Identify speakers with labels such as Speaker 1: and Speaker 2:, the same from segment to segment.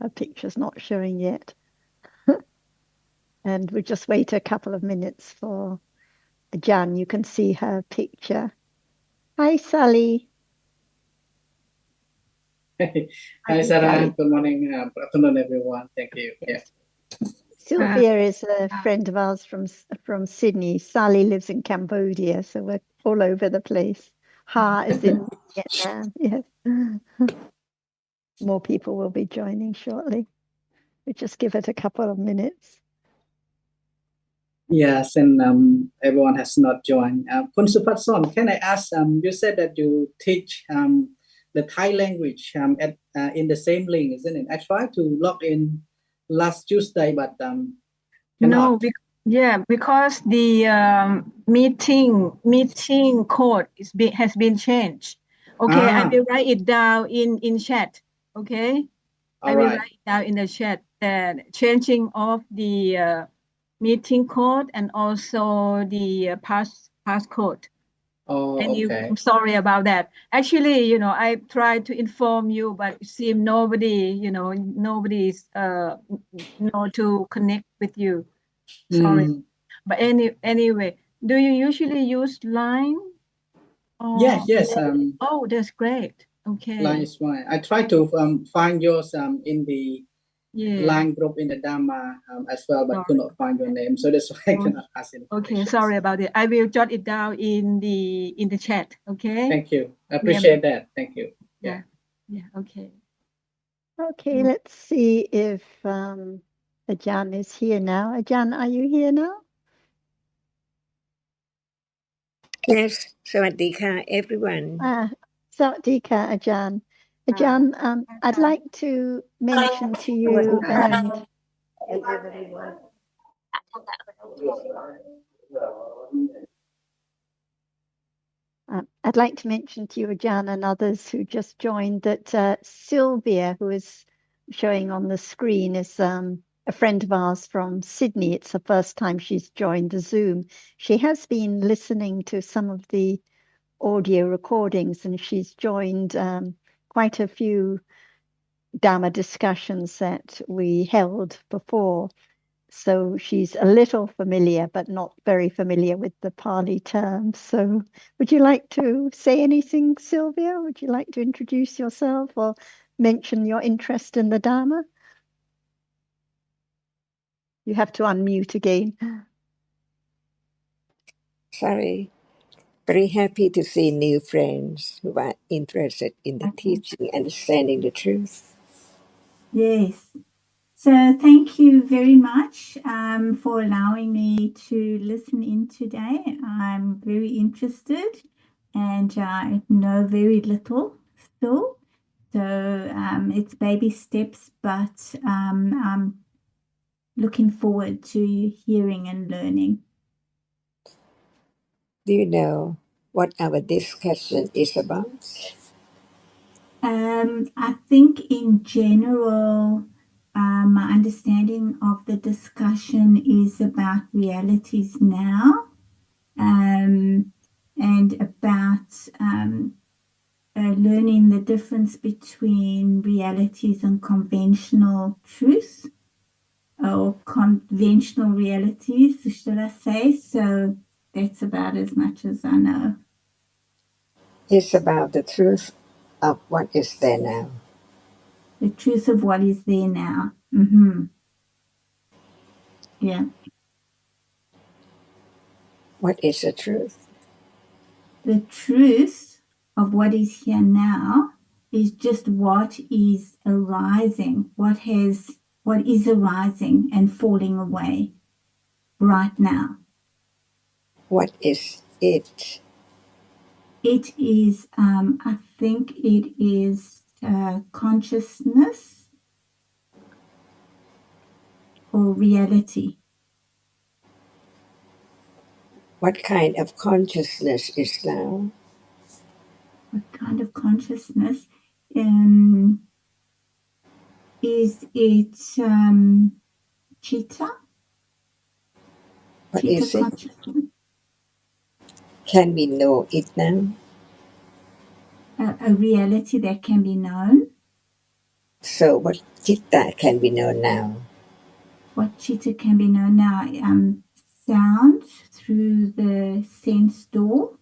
Speaker 1: Her picture's not showing yet. And we just wait a couple of minutes for Jan. You can see her picture. Hi, Sally.
Speaker 2: Hi, Sarah. Good morning. Good afternoon, everyone. Thank you.
Speaker 1: Yes. Sylvia is a friend of ours from Sydney. Sally lives in Cambodia, so we're all over the place. Ha is in Vietnam. Yes. More people will be joining shortly. We just give it a couple of minutes.
Speaker 2: Yes, and everyone has not joined. Kun Supatson, can I ask? You said that you teach the Thai language in the same link, isn't it? I tried to log in last Tuesday, but cannot.
Speaker 3: No, because the meeting code has been changed. Okay, I will write it down in chat. Okay, I will write it down in the chat. The changing of the meeting code and also the passcode.
Speaker 2: Oh, okay.
Speaker 3: I'm sorry about that. Actually, I tried to inform you, but it seemed nobody's know to connect with you. Sorry. But anyway, do you usually use Line?
Speaker 2: Yes.
Speaker 3: Oh, that's great. Okay.
Speaker 2: Line is fine. I try to find yours in the Line group in the Dhamma as well, but could not find your name, so that's why I cannot ask it.
Speaker 3: Okay, sorry about it. I will jot it down in the chat. Okay.
Speaker 2: Thank you. I appreciate that. Thank you.
Speaker 3: Yeah. Okay.
Speaker 1: Okay, let's see if Ajahn is here now. Ajahn, are you here now?
Speaker 4: Yes, สวัสดีค่ะ everyone.
Speaker 1: Sawadika, Ajahn. Ajahn, I'd like to mention to you and I'd like to mention to you, Ajahn, and others who just joined that Sylvia, who is showing on the screen, is a friend of ours from Sydney. It's the first time she's joined the Zoom. She has been listening to some of the audio recordings, and she's joined quite a few Dhamma discussions that we held before. So she's a little familiar, but not very familiar with the Pali terms. So would you like to say anything, Sylvia? Would you like to introduce yourself or mention your interest in the Dhamma? You have to unmute again.
Speaker 4: Sorry. Very happy to see new friends who are interested in the teaching, understanding the truth.
Speaker 5: Yes. So thank you very much for allowing me to listen in today. I'm very interested and I know very little still. So it's baby steps, but I'm looking forward to hearing and learning.
Speaker 4: Do you know what our discussion is about?
Speaker 5: I think in general, my understanding of the discussion is about realities now, and about learning the difference between realities and conventional truth, or conventional realities, should I say. So that's about as much as I know.
Speaker 4: It's about the truth of what is there now.
Speaker 5: The truth of what is there now. Mm-hmm. Yeah.
Speaker 4: What is the truth?
Speaker 5: The truth of what is here now is just what is arising, what is arising and falling away right now.
Speaker 4: What is it?
Speaker 5: It is, I think it is consciousness or reality.
Speaker 4: What kind of consciousness is now?
Speaker 5: What kind of consciousness? Is it chitta?
Speaker 4: What
Speaker 5: Chitta
Speaker 4: is it?
Speaker 5: consciousness?
Speaker 4: Can we know it now?
Speaker 5: A reality that can be known.
Speaker 4: So what chitta can be known now?
Speaker 5: What chitta can be known now? Sound through the sense door.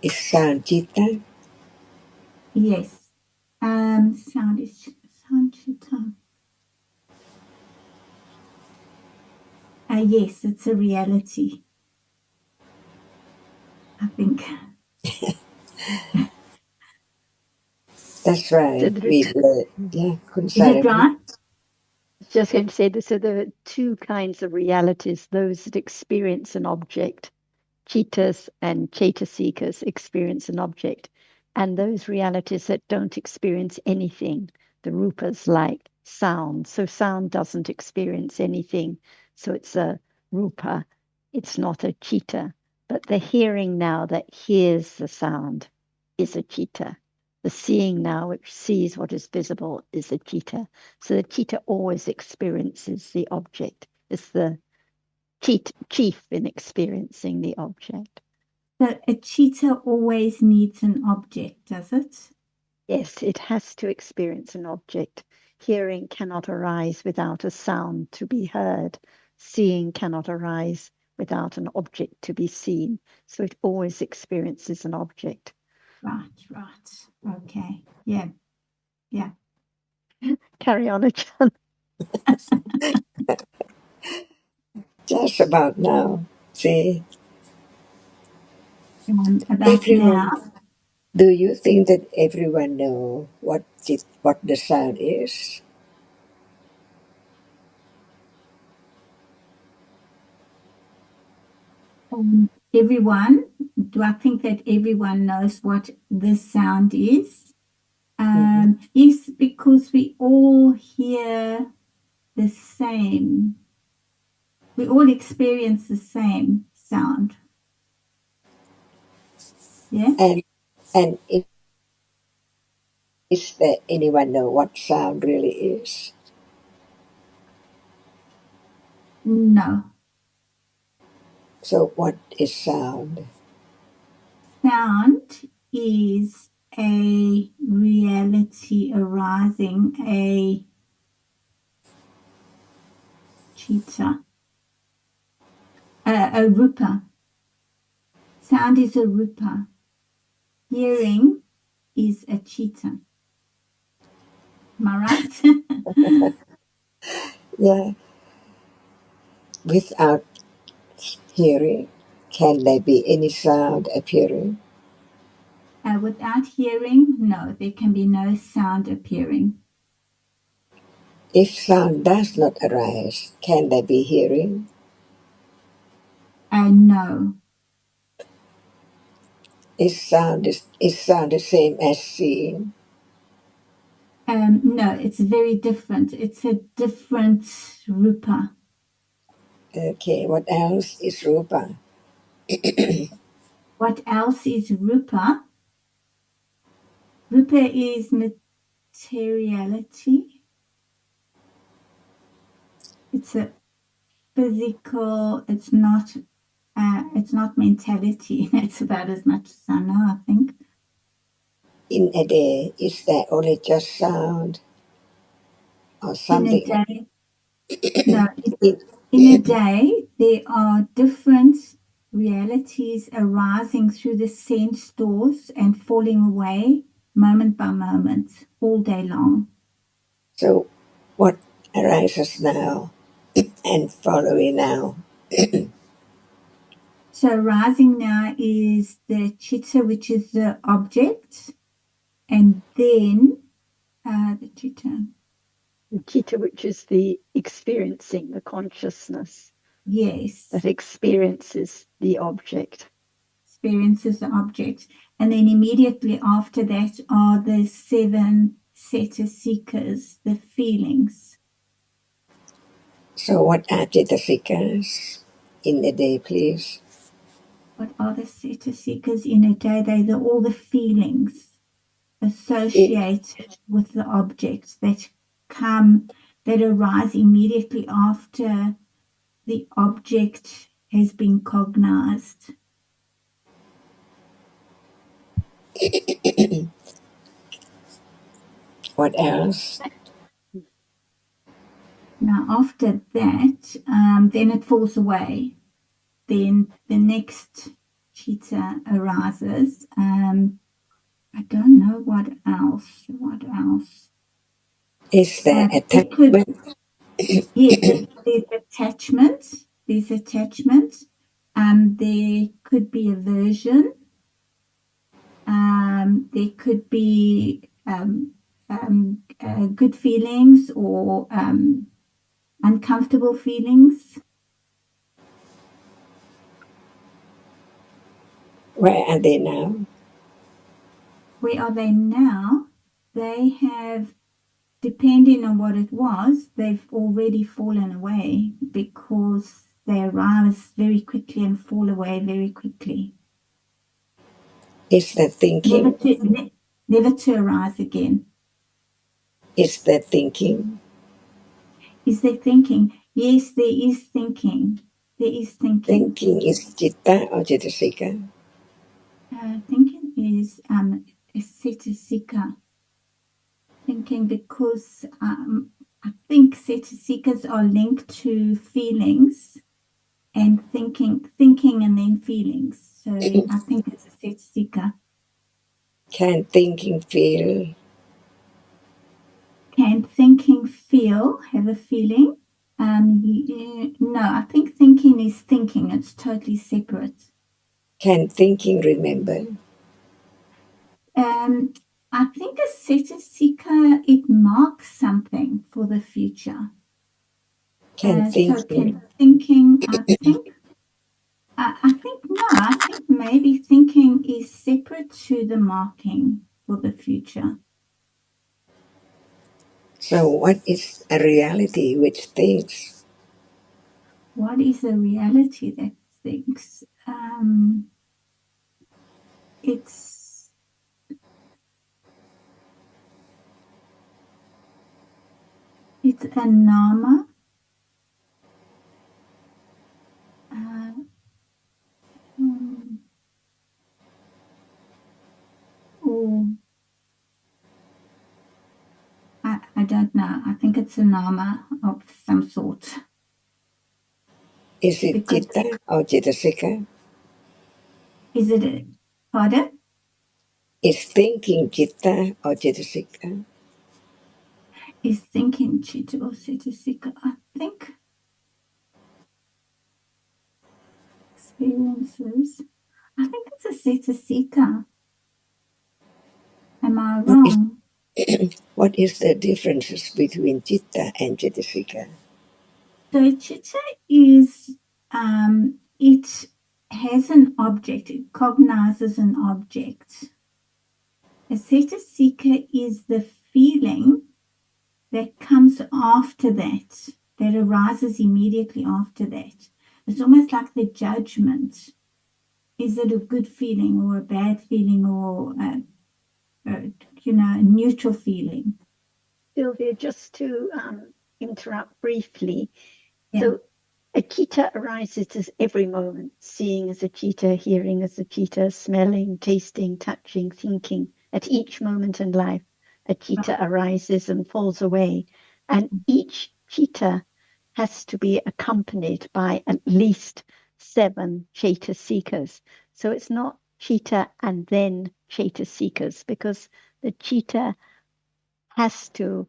Speaker 4: Is sound chitta?
Speaker 5: Yes. Sound is sound chitta. Yes, it's a reality. I think.
Speaker 4: That's right. We've learned. Yeah,
Speaker 5: Is it right?
Speaker 1: Just going to say this, so there are two kinds of realities, those that experience an object, Chittas and Chaitasikas experience an object, and those realities that don't experience anything, the rupas like sound. So sound doesn't experience anything, so it's a rupa, it's not a chitta. But the hearing now that hears the sound is a chitta. The seeing now, which sees what is visible, is a chitta. So the chitta always experiences the object. It's the chief in experiencing the object.
Speaker 5: So a chitta always needs an object, does it?
Speaker 1: Yes, it has to experience an object. Hearing cannot arise without a sound to be heard. Seeing cannot arise without an object to be seen. So it always experiences an object.
Speaker 5: Right. Okay. Yeah.
Speaker 1: Carry on, Ajahn.
Speaker 4: Just about now. See,
Speaker 5: About
Speaker 4: everyone.
Speaker 5: now.
Speaker 4: Do you think that everyone know what the sound is?
Speaker 5: Everyone, do I think that everyone knows what this sound is? Yes, because we all hear the same. We all experience the same sound. Yeah.
Speaker 4: And is there anyone know what sound really is?
Speaker 5: No.
Speaker 4: So what is sound?
Speaker 5: Sound is a reality arising, a chitta, a rupa. Sound is a rupa. Hearing is a chitta. Am I right?
Speaker 4: Yeah. Without hearing, can there be any sound appearing?
Speaker 5: Without hearing, no, there can be no sound appearing.
Speaker 4: If sound does not arise, can there be hearing?
Speaker 5: No.
Speaker 4: Is sound the same as seeing?
Speaker 5: No, it's very different. It's a different rupa.
Speaker 4: Okay, what else is rupa?
Speaker 5: What else is rupa? Rupa is materiality. It's a physical. It's not mentality. That's about as much as I know, I think.
Speaker 4: In a day, is there only just sound or something?
Speaker 5: In a day, no. In a day, there are different realities arising through the sense doors and falling away moment by moment, all day long.
Speaker 4: So, what arises now and following now?
Speaker 5: So rising now is the chitta, which is the object, and then the chitta.
Speaker 1: The chitta, which is the experiencing, the consciousness
Speaker 5: Yes,
Speaker 1: that experiences the object.
Speaker 5: experiences the object. And then immediately after that are the 7 Seta seekers, the feelings.
Speaker 4: So, what are the seekers in a day, please?
Speaker 5: What are the Seta seekers in a day? They're all the feelings associated with the object that arise immediately after the object has been cognized.
Speaker 4: What else?
Speaker 5: Now, after that, then it falls away. Then the next chitta arises. I don't know what else. What else?
Speaker 4: Is there
Speaker 5: It could,
Speaker 4: attachment?
Speaker 5: yeah, there's attachment. There's attachment. There could be aversion. There could be good feelings or uncomfortable feelings.
Speaker 4: Where are they now?
Speaker 5: Where are they now? They have, depending on what it was, they've already fallen away because they arise very quickly and fall away very quickly.
Speaker 4: Is there thinking?
Speaker 5: Never to arise again.
Speaker 4: Is there thinking?
Speaker 5: Is there thinking? Yes, there is thinking. There is thinking.
Speaker 4: Thinking is citta or cetasika?
Speaker 5: Thinking is cetasika. Thinking because I think cetasikas are linked to feelings and thinking and then feelings. So I think it's a cetasika.
Speaker 4: Can thinking feel?
Speaker 5: Can thinking feel, have a feeling? No, I think thinking is thinking. It's totally separate.
Speaker 4: Can thinking remember?
Speaker 5: I think a cetasika, it marks something for the future.
Speaker 4: Can
Speaker 5: So
Speaker 4: thinking?
Speaker 5: can thinking, I think no, I think maybe thinking is separate to the marking for the future.
Speaker 4: So what is a reality which thinks?
Speaker 5: What is a reality that thinks? It's a nama. Or I don't know. I think it's a nama of some sort.
Speaker 4: Is it
Speaker 5: Because
Speaker 4: citta or cetasika?
Speaker 5: is it pardon?
Speaker 4: Is thinking citta or cetasika?
Speaker 5: Is thinking chitta or cetasika? I think experiences. I think it's a cetasika. Am I wrong?
Speaker 4: What is the differences between citta and cetasika?
Speaker 5: So chitta is it has an object. It cognizes an object. A cetasika is the feeling that comes after that, that arises immediately after that. It's almost like the judgment. Is it a good feeling or a bad feeling or a neutral feeling?
Speaker 1: Sylvia, just to interrupt briefly.
Speaker 5: Yeah.
Speaker 1: So a citta arises at every moment, seeing as a citta, hearing as a citta, smelling, tasting, touching, thinking. At each moment in life, a citta arises and falls away. And each citta has to be accompanied by at least 7 cetasikas. So it's not citta and then cetasikas, because the citta has to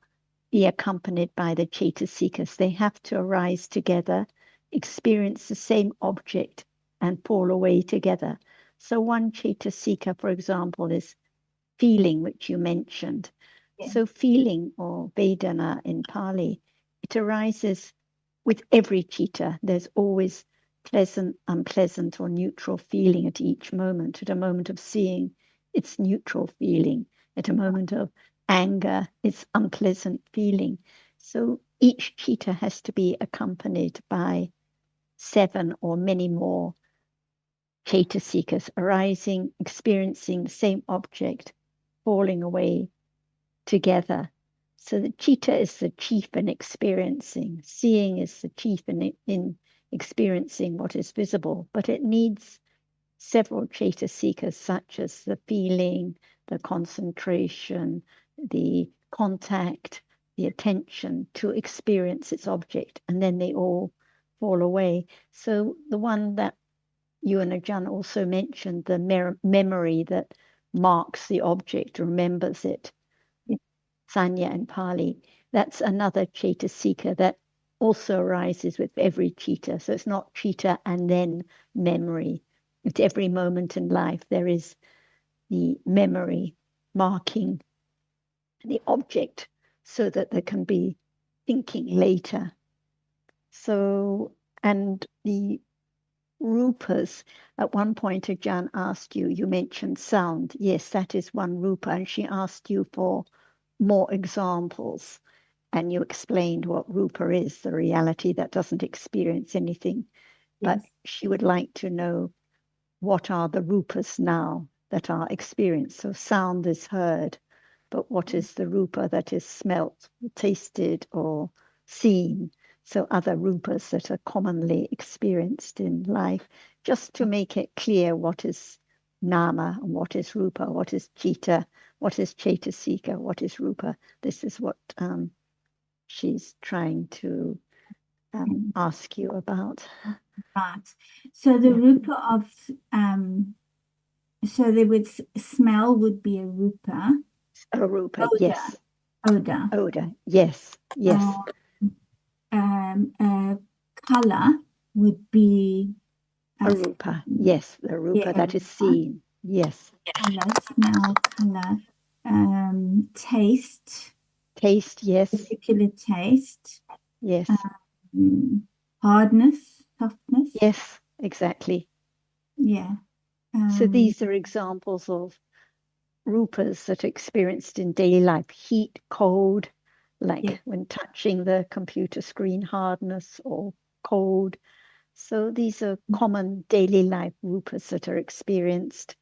Speaker 1: be accompanied by the cetasikas. They have to arise together, experience the same object, and fall away together. So one cetasika, for example, is feeling, which you mentioned.
Speaker 5: Yeah.
Speaker 1: So feeling, or Vedana in Pali, it arises with every citta. There's always pleasant, unpleasant, or neutral feeling at each moment. At a moment of seeing, it's neutral feeling. At a moment of anger, it's unpleasant feeling. So each citta has to be accompanied by 7 or many more cetasikas arising, experiencing the same object, falling away together. So the citta is the chief in experiencing. Seeing is the chief in experiencing what is visible, but it needs several cetasikas, such as the feeling, the concentration, the contact, the attention to experience its object, and then they all fall away. So the one that you and Ajahn also mentioned, the memory that marks the object, remembers it, Sanya and Pali, that's another Cetasika that also arises with every citta. So it's not citta and then memory. At every moment in life, there is the memory marking the object so that there can be thinking later. So, and the rupas, at one point Ajahn asked you, you mentioned sound. Yes, that is one rupa. And she asked you for more examples. And you explained what rupa is, the reality that doesn't experience anything. But she would like to know, what are the rupas now that are experienced? So sound is heard, but what is the rupa that is smelt, tasted, or seen? So other rupas that are commonly experienced in life, just to make it clear what is nama and what is rupa, what is citta, what is cetasika, what is rupa. This is what she's trying to ask you about.
Speaker 5: Right. So the rupa of so there would smell would be a rupa.
Speaker 1: A rupa,
Speaker 5: Odor.
Speaker 1: yes.
Speaker 5: Odor.
Speaker 1: Odor, yes, yes.
Speaker 5: Color would be
Speaker 1: a rupa, yes, the rupa that is seen, yes.
Speaker 5: Color, smell, color, taste.
Speaker 1: Taste, yes.
Speaker 5: Particular taste.
Speaker 1: Yes.
Speaker 5: Hardness, softness.
Speaker 1: Yes, exactly.
Speaker 5: Yeah.
Speaker 1: So these are examples of rupas that are experienced in daily life. Heat, cold, like when touching the computer screen, hardness or cold. So these are common daily life rupas that are experienced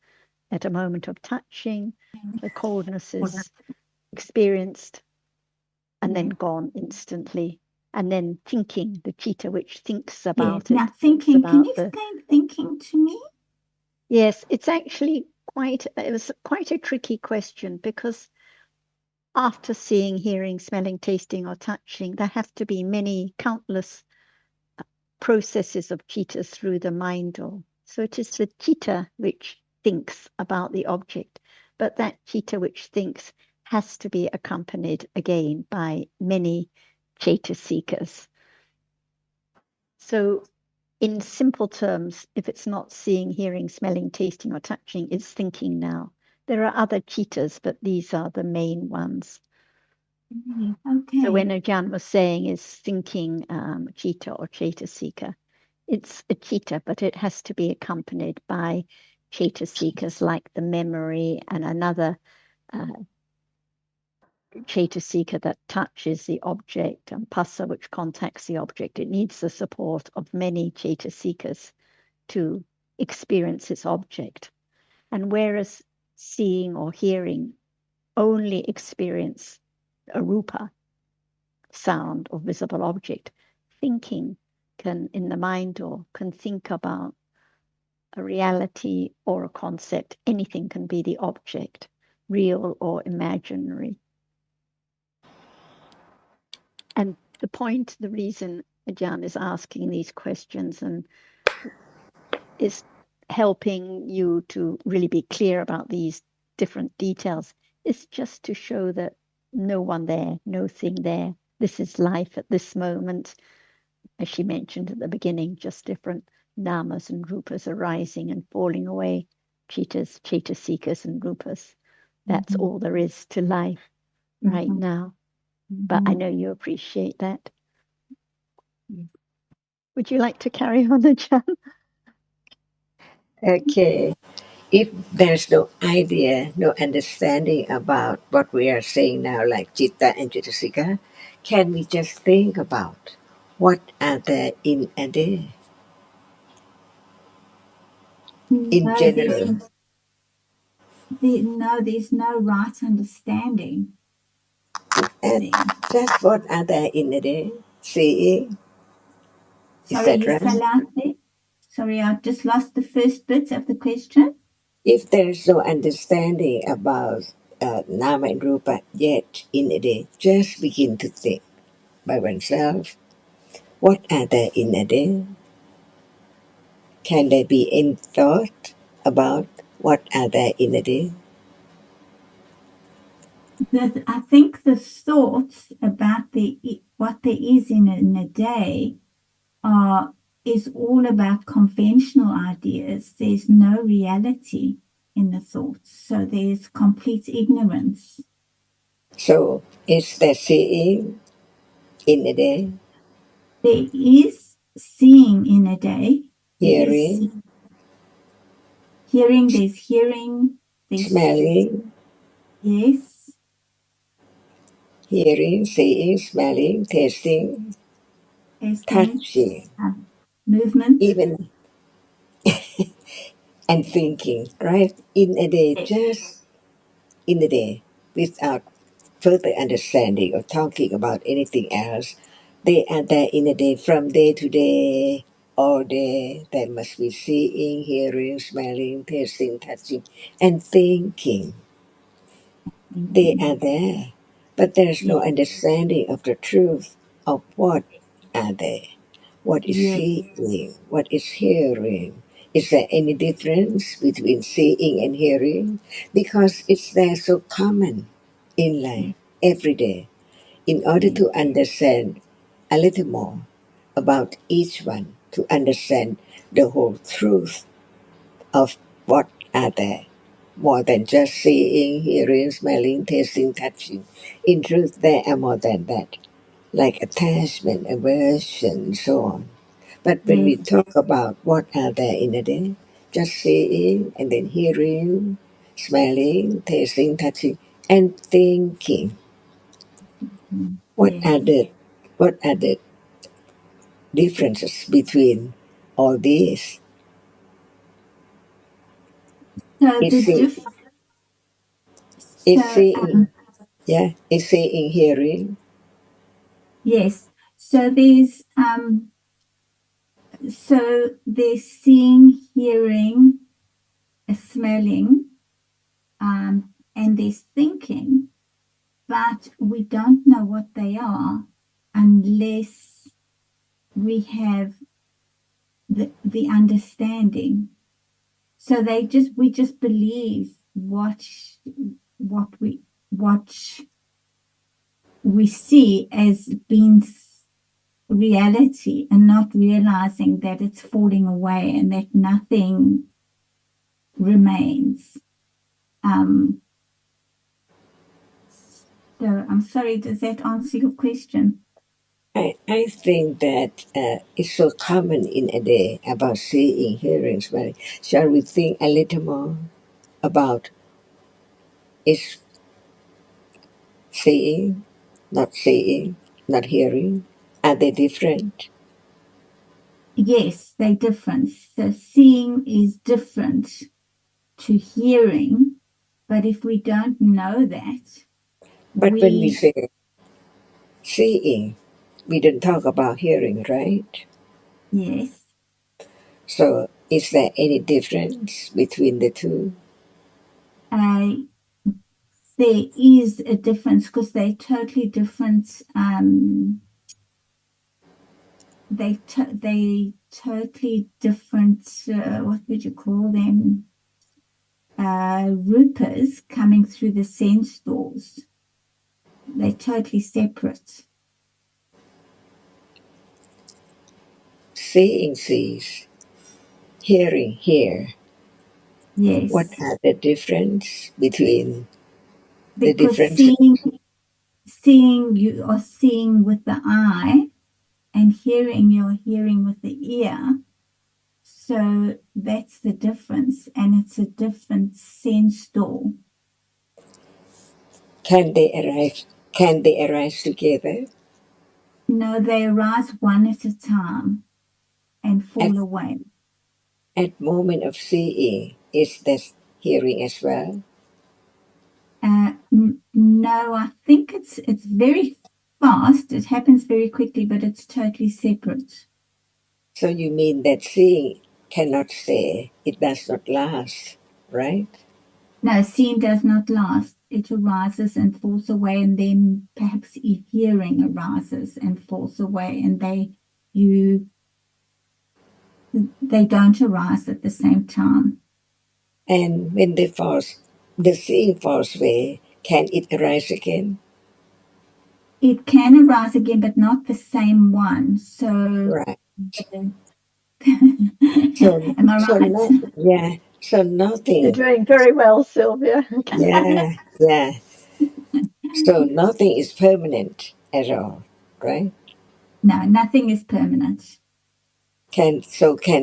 Speaker 1: at a moment of touching. The coldness is experienced and then gone instantly. And then thinking, the citta which thinks about it.
Speaker 5: Now thinking, can you explain thinking to me?
Speaker 1: Yes, it's actually it was quite a tricky question, because after seeing, hearing, smelling, tasting, or touching, there have to be many, countless processes of citta through the mind. So it is the citta which thinks about the object, but that citta which thinks has to be accompanied again by many cetasikas. So in simple terms, if it's not seeing, hearing, smelling, tasting, or touching, it's thinking now. There are other cittas, but these are the main ones.
Speaker 5: Okay.
Speaker 1: So when Ajahn was saying is thinking citta or cetasika, it's a citta, but it has to be accompanied by cetasikas like the memory and another cetasika that touches the object, and passa which contacts the object. It needs the support of many cetasikas to experience its object. And whereas seeing or hearing only experience a rupa, sound or visible object, thinking can, in the mind, or can think about a reality or a concept. Anything can be the object, real or imaginary. And the reason Ajahn is asking these questions and is helping you to really be clear about these different details is just to show that no one there, no thing there. This is life at this moment. As she mentioned at the beginning, just different namas and rupas arising and falling away, cittas, cetasikas and rupas. That's all there is to life right now. But I know you appreciate that. Would you like to carry on, Ajahn?
Speaker 4: Okay. If there's no idea, no understanding about what we are saying now, like citta and cetasika, can we just think about what are there in a day? In general.
Speaker 5: There's no right understanding.
Speaker 4: And that's what are there in a day? Seeing,
Speaker 5: Sorry, you
Speaker 4: etc.
Speaker 5: fell out there. Sorry, I just lost the first bit of the question.
Speaker 4: If there's no understanding about Nama and Rupa, yet in a day just begin to think by oneself, what are there in a day? Can there be any thought about what are there in a day?
Speaker 5: That I think the thoughts about what there is in a day is all about conventional ideas. There's no reality in the thoughts, so there's complete ignorance.
Speaker 4: So is there seeing in a day?
Speaker 5: There is seeing in a day. Yes.
Speaker 4: Hearing,
Speaker 5: Hearing, there's hearing. There's,
Speaker 4: smelling,
Speaker 5: yes.
Speaker 4: hearing, seeing, smelling, tasting,
Speaker 5: Testing.
Speaker 4: touching,
Speaker 5: Movement.
Speaker 4: even and thinking, right? In a day,
Speaker 5: Yes.
Speaker 4: just in a day, without further understanding or talking about anything else. They are there in a day, from day to day, all day. There must be seeing, hearing, smelling, tasting, touching, and thinking. They are there, but there's no
Speaker 5: Yes.
Speaker 4: understanding of the truth of what are they. What is
Speaker 5: Yes.
Speaker 4: seeing? What is hearing? Is there any difference between seeing and hearing? Because it's there so common in life,
Speaker 5: Yes.
Speaker 4: every day. In order
Speaker 5: Yes.
Speaker 4: to understand a little more about each one, to understand the whole truth of what are there, more than just seeing, hearing, smelling, tasting, touching. In truth, there are more than that, like attachment, aversion, so on. But when we
Speaker 5: Yes.
Speaker 4: talk about what are there in a day, just seeing and then hearing, smelling, tasting, touching, and thinking. What
Speaker 5: Yes.
Speaker 4: are the what are the differences between all these?
Speaker 5: So
Speaker 4: Is
Speaker 5: the
Speaker 4: see,
Speaker 5: diff.
Speaker 4: is
Speaker 5: So
Speaker 4: seeing, yeah, is seeing, hearing,
Speaker 5: yes. So there's seeing, hearing, smelling, and there's thinking, but we don't know what they are unless we have the understanding. So we just believe what we see as being reality, and not realizing that it's falling away and that nothing remains. So I'm sorry, does that answer your question?
Speaker 4: I think that it's so common in a day about seeing, hearing, smelling. Shall we think a little more about is seeing, not hearing? Are they different?
Speaker 5: Yes, they're different. So seeing is different to hearing, but if we don't know that,
Speaker 4: But when we
Speaker 5: we,
Speaker 4: say seeing, we don't talk about hearing, right?
Speaker 5: yes,
Speaker 4: So is there any difference between the two?
Speaker 5: uh, there is a difference because they're totally different. They totally different. What would you call them? Rupas coming through the sense doors. They're totally separate.
Speaker 4: Seeing sees, hearing hear. What
Speaker 5: Yes,
Speaker 4: are the difference between the
Speaker 5: because
Speaker 4: differences?
Speaker 5: seeing you are seeing with the eye, and hearing you're hearing with the ear. So that's the difference, and it's a different sense door.
Speaker 4: Can they arise? Can they arise together?
Speaker 5: No, they arise one at a time and
Speaker 4: At
Speaker 5: fall away.
Speaker 4: moment of seeing, is that hearing as well?
Speaker 5: No, I think it's very fast. It happens very quickly, but it's totally separate.
Speaker 4: So you mean that seeing cannot stay, it does not last, right?
Speaker 5: No, seeing does not last. it arises and falls away, and then perhaps a hearing arises and falls away, and they don't arise at the same time.
Speaker 4: And when the seeing falls away, can it arise again?
Speaker 5: It can arise again, but not the same one. So,
Speaker 4: Right.
Speaker 5: am I right?
Speaker 4: So nothing.
Speaker 1: You're doing very well, Sylvia.
Speaker 4: Yeah. So nothing is permanent at all, right?
Speaker 5: No, nothing is permanent.
Speaker 4: Can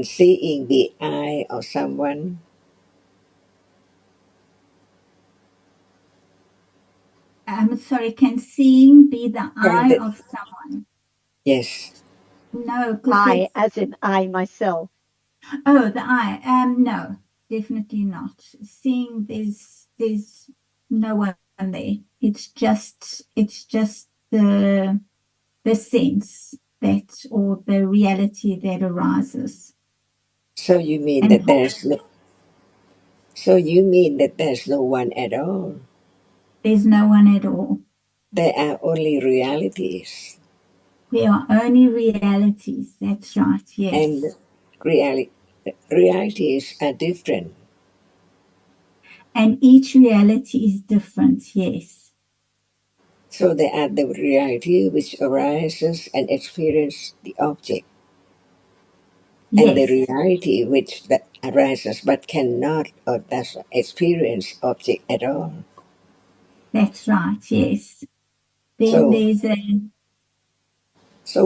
Speaker 4: seeing be I or someone?
Speaker 5: I'm sorry, can seeing be the
Speaker 4: Can
Speaker 5: eye
Speaker 4: the,
Speaker 5: of someone?
Speaker 4: yes.
Speaker 5: No, because
Speaker 1: I, as in I myself.
Speaker 5: oh, the eye. No, definitely not. Seeing there's no one there. It's just the sense that, or the reality that arises.
Speaker 4: So you mean
Speaker 5: And
Speaker 4: that there's no one at all?
Speaker 5: there's no one at all.
Speaker 4: There are only realities.
Speaker 5: There are only realities. That's right.
Speaker 4: And
Speaker 5: Yes.
Speaker 4: realities are different.
Speaker 5: And each reality is different. Yes.
Speaker 4: So there are the reality which arises and experience the object, and the
Speaker 5: Yes.
Speaker 4: reality which that arises but cannot or does not experience object at all.
Speaker 5: That's right. Yes. Then
Speaker 4: So
Speaker 5: there's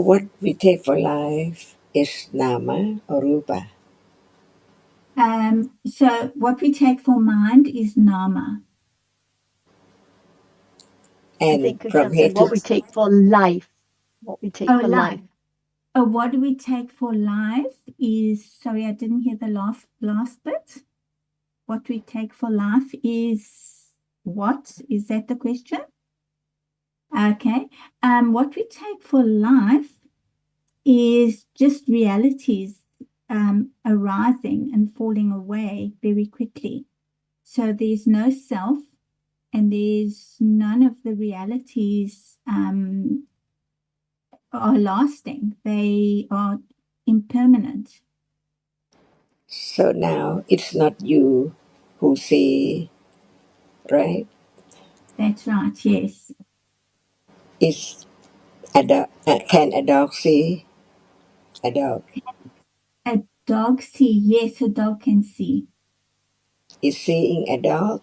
Speaker 4: what we take for life is nama or rupa.
Speaker 5: so what we take for mind is nama.
Speaker 1: I
Speaker 4: And
Speaker 1: think
Speaker 4: from
Speaker 1: Ajahn
Speaker 4: here
Speaker 1: said
Speaker 4: to
Speaker 1: what we take for life. What we take
Speaker 5: Oh,
Speaker 1: for life.
Speaker 5: life. Oh, what do we take for life is, sorry, I didn't hear the last bit. What we take for life is what? Is that the question? Okay. What we take for life is just realities arising and falling away very quickly. So there's no self, and there's none of the realities are lasting. They are impermanent.
Speaker 4: so now it's not you who see, right?
Speaker 5: That's right. Yes.
Speaker 4: It's can a dog see? A dog
Speaker 5: A dog see. Yes, a dog can see.
Speaker 4: is seeing a dog.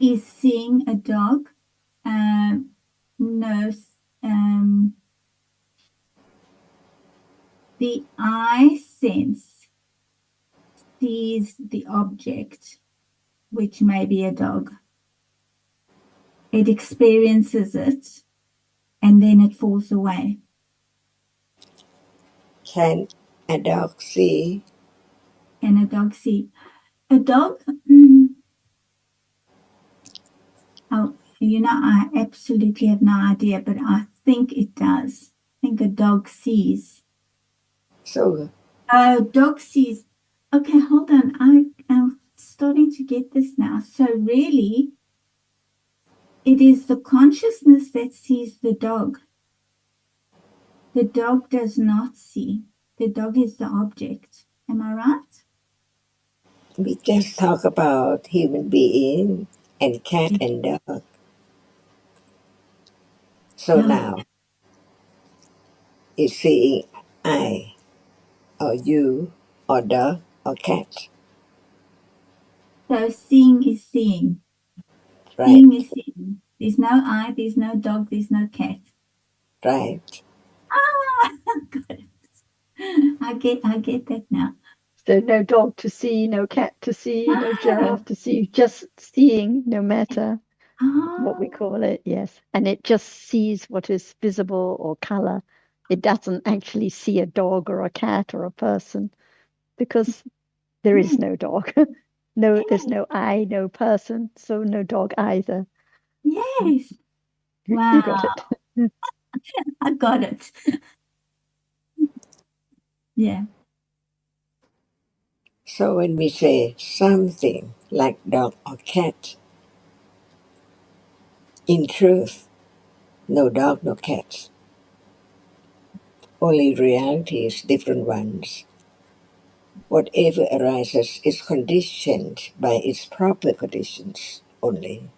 Speaker 5: Is seeing a dog. No. The eye sense sees the object, which may be a dog. It experiences it, and then it falls away.
Speaker 4: Can a dog see?
Speaker 5: Can a dog see? A dog, oh, I absolutely have no idea, but I think it does. I think a dog sees.
Speaker 4: So
Speaker 5: Dog sees. Okay, hold on. I'm starting to get this now. So really, it is the consciousness that sees the dog. The dog does not see. The dog is the object. Am I right?
Speaker 4: we just talk about human being and cat and dog. So
Speaker 5: Yeah.
Speaker 4: now is seeing I or you or dog or cat,
Speaker 5: So seeing is seeing.
Speaker 4: right?
Speaker 5: Seeing is seeing. There's no I, there's no dog, there's no cat.
Speaker 4: Right.
Speaker 5: Ah, got it. I get that now.
Speaker 1: So no dog to see, no cat to see, no giraffe to see, just seeing, no matter what we
Speaker 5: Oh,
Speaker 1: call it, yes. And it just sees what is visible or color. It doesn't actually see a dog or a cat or a person because there is
Speaker 5: yes,
Speaker 1: no dog. No, there's
Speaker 5: yes,
Speaker 1: no I, no person, so no dog either.
Speaker 5: yes.
Speaker 1: You got
Speaker 5: Wow,
Speaker 1: it.
Speaker 5: I got it. Yeah.
Speaker 4: So when we say something like dog or cat, In truth, no dog, no cat. Only realities, different ones. Whatever arises is conditioned by its proper conditions only.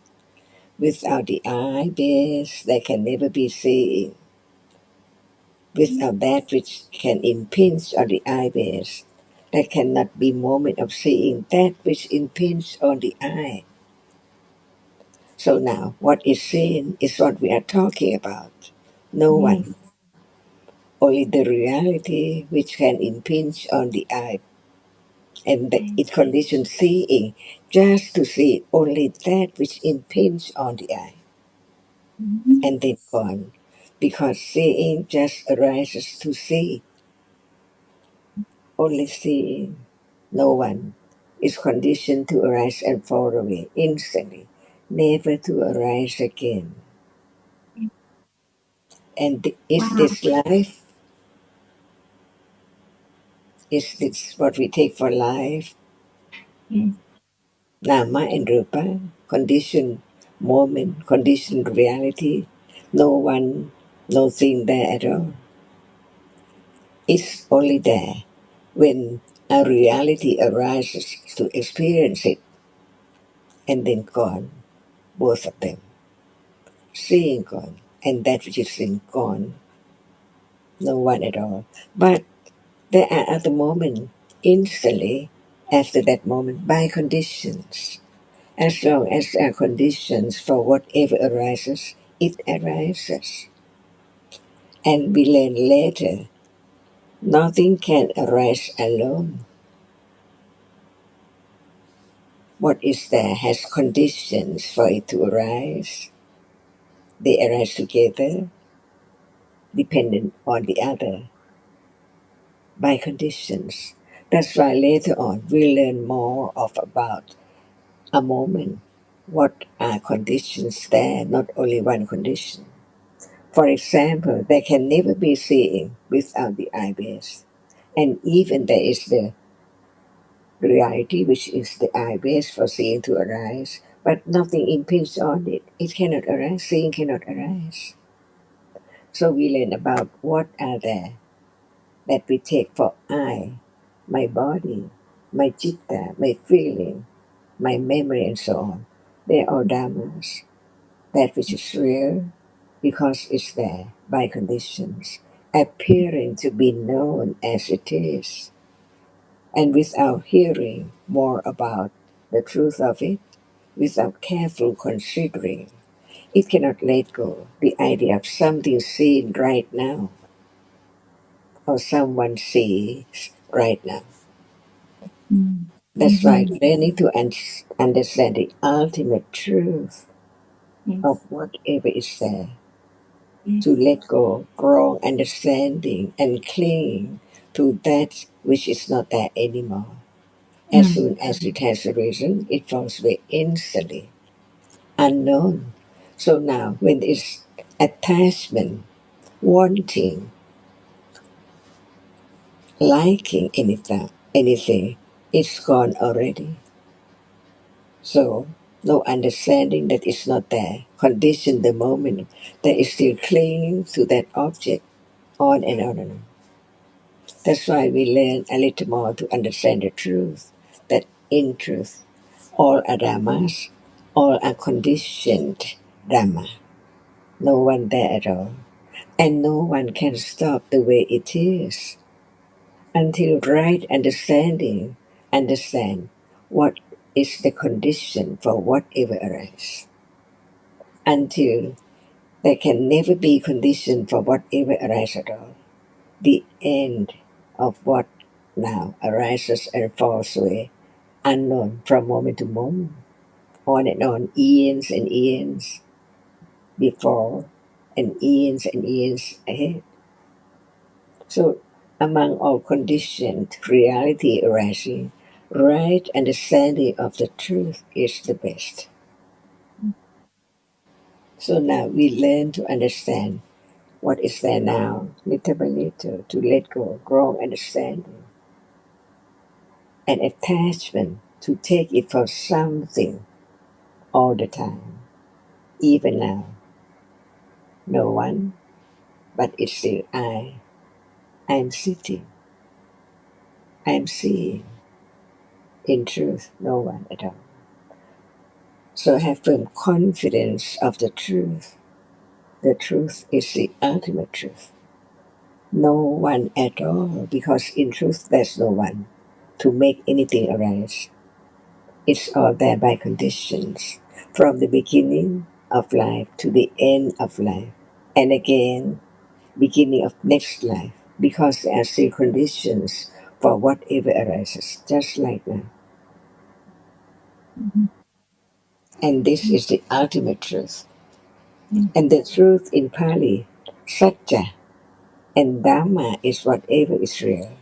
Speaker 4: Without the eye base, there can never be seeing. Without that which can impinge on the eye base, there cannot be moment of seeing that which impinges on the eye. So now, what is seen is what we are talking about. No
Speaker 5: Yes.
Speaker 4: one, only the reality which can impinge on the eye, and that it conditions seeing just to see only that which impinges on the eye, and then gone. Because seeing just arises to see, only seeing. No one is conditioned to arise and fall away instantly, never to arise again. And is
Speaker 5: Wow.
Speaker 4: this life? Is this what we take for life?
Speaker 5: Yes.
Speaker 4: Nama and Rupa, conditioned moment, conditioned reality. No one, no thing there at all. It's only there when a reality arises to experience it and then gone, both of them. Seeing gone and that which is seen gone, no one at all. But there are at the moment, instantly, after that moment, by conditions. As long as there are conditions for whatever arises, it arises. And we learn later, nothing can arise alone. What is there has conditions for it to arise. They arise together, dependent on the other, by conditions. That's why later on we learn more of about a moment. What are conditions there? Not only one condition. For example, there can never be seeing without the eye base. And even there is the reality, which is the eye base for seeing to arise, but nothing impedes on it. It cannot arise, seeing cannot arise. So we learn about what are there that we take for I, my body, my citta, my feeling, my memory, and so on. They are dhammas, that which is real because it's there by conditions, appearing to be known as it is. And without hearing more about the truth of it, without careful considering, it cannot let go the idea of something seen right now or someone sees right now.
Speaker 5: Mm.
Speaker 4: That's right, learning to understand the ultimate truth
Speaker 5: Yes.
Speaker 4: of whatever is there,
Speaker 5: Yes.
Speaker 4: to let go, wrong understanding, and cling to that which is not there anymore. As soon as it has arisen, it falls away instantly, unknown. So now, when there's attachment, wanting, liking anything, it's gone already. So, no understanding that it's not there. Condition the moment that is still clinging to that object on and on and on. That's why we learn a little more to understand the truth, that in truth, all are dhammas, all are conditioned dhamma. No one there at all. And no one can stop the way it is until right understand what is the condition for whatever arises. Until there can never be condition for whatever arises at all. The end of what now arises and falls away, unknown from moment to moment, on and on, eons and eons before, and eons ahead. So, among all conditioned reality arising, right understanding of the truth is the best. So now we learn to understand what is there now, little by little, to let go, grow understanding, and attachment to take it for something all the time, even now. No one, but it's still I. I'm sitting. I'm seeing. In truth, no one at all. So have firm confidence of the truth. The truth is the ultimate truth. No one at all, because in truth there's no one to make anything arise. It's all there by conditions, from the beginning of life to the end of life, and again, beginning of next life, because there are still conditions for whatever arises, just like now. And this is the ultimate truth. And the truth in Pali, Satya, and Dhamma is whatever is real.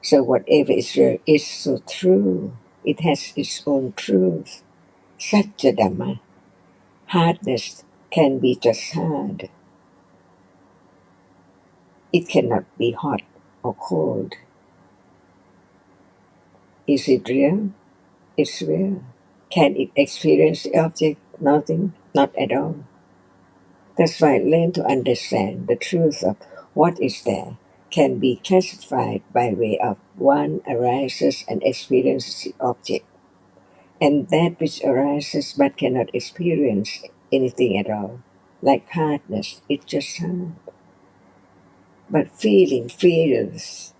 Speaker 4: So whatever is real is so true. It has its own truth. Satya Dhamma. Hardness can be just hard. It cannot be hot or cold. Is it real? It's real. Can it experience the object? Nothing, not at all. That's why learn to understand the truth of what is there can be classified by way of one arises and experiences the object, and that which arises but cannot experience anything at all, like hardness, it's just hard. But feeling feels,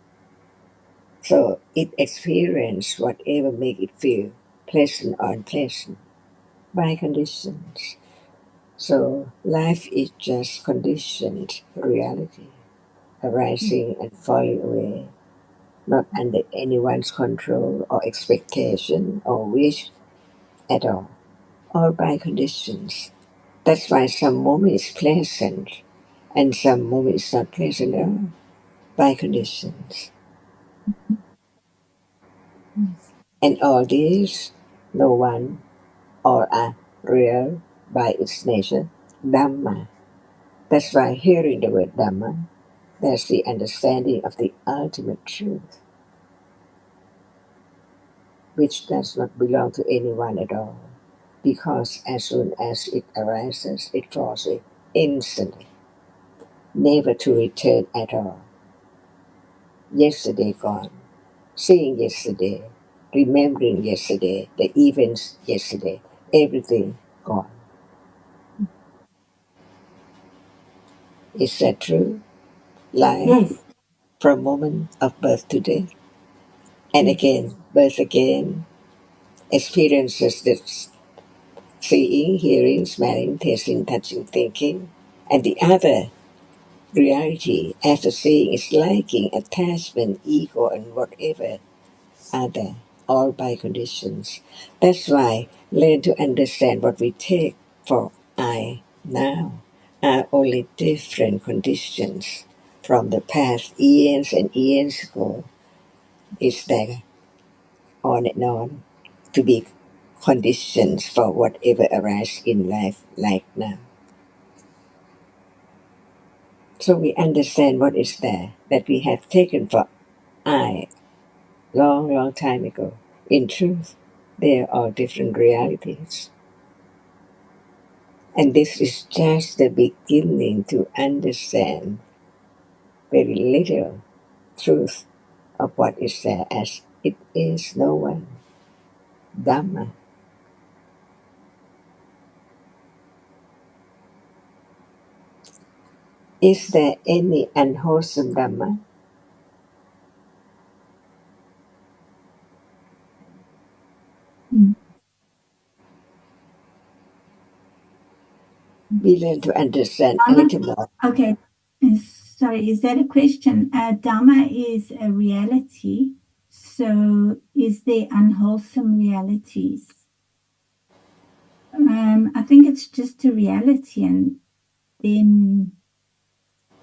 Speaker 4: so it experiences whatever make it feel, pleasant or unpleasant, by conditions. So life is just conditioned reality, arising and falling away, not under anyone's control or expectation or wish at all by conditions. That's why some moment is pleasant and some moment is not pleasant at all, by conditions. And all these, no one or are real by its nature, Dhamma. That's why hearing the word Dhamma, there's the understanding of the ultimate truth, which does not belong to anyone at all, because as soon as it arises, it falls away instantly, never to return at all. Yesterday gone, seeing yesterday, remembering yesterday, the events yesterday, everything gone. Is that true? Life
Speaker 5: Yes.
Speaker 4: from moment of birth to death, and
Speaker 5: Yes.
Speaker 4: again, birth again, experiences this seeing, hearing, smelling, tasting, touching, thinking, and the other reality after seeing is liking, attachment, ego, and whatever other, all by conditions. That's why learn to understand what we take for I now are only different conditions from the past years and years ago. Is there on and on to be conditions for whatever arises in life like now. So we understand what is there that we have taken for I long, long time ago. In truth, they are all different realities. And this is just the beginning to understand very little truth of what is there, as it is no one. Dhamma. Is there any unwholesome Dhamma? We learn to understand a little more.
Speaker 5: Okay. Sorry, is that a question? Dhamma is a reality. So is there unwholesome realities? I think it's just a reality, and then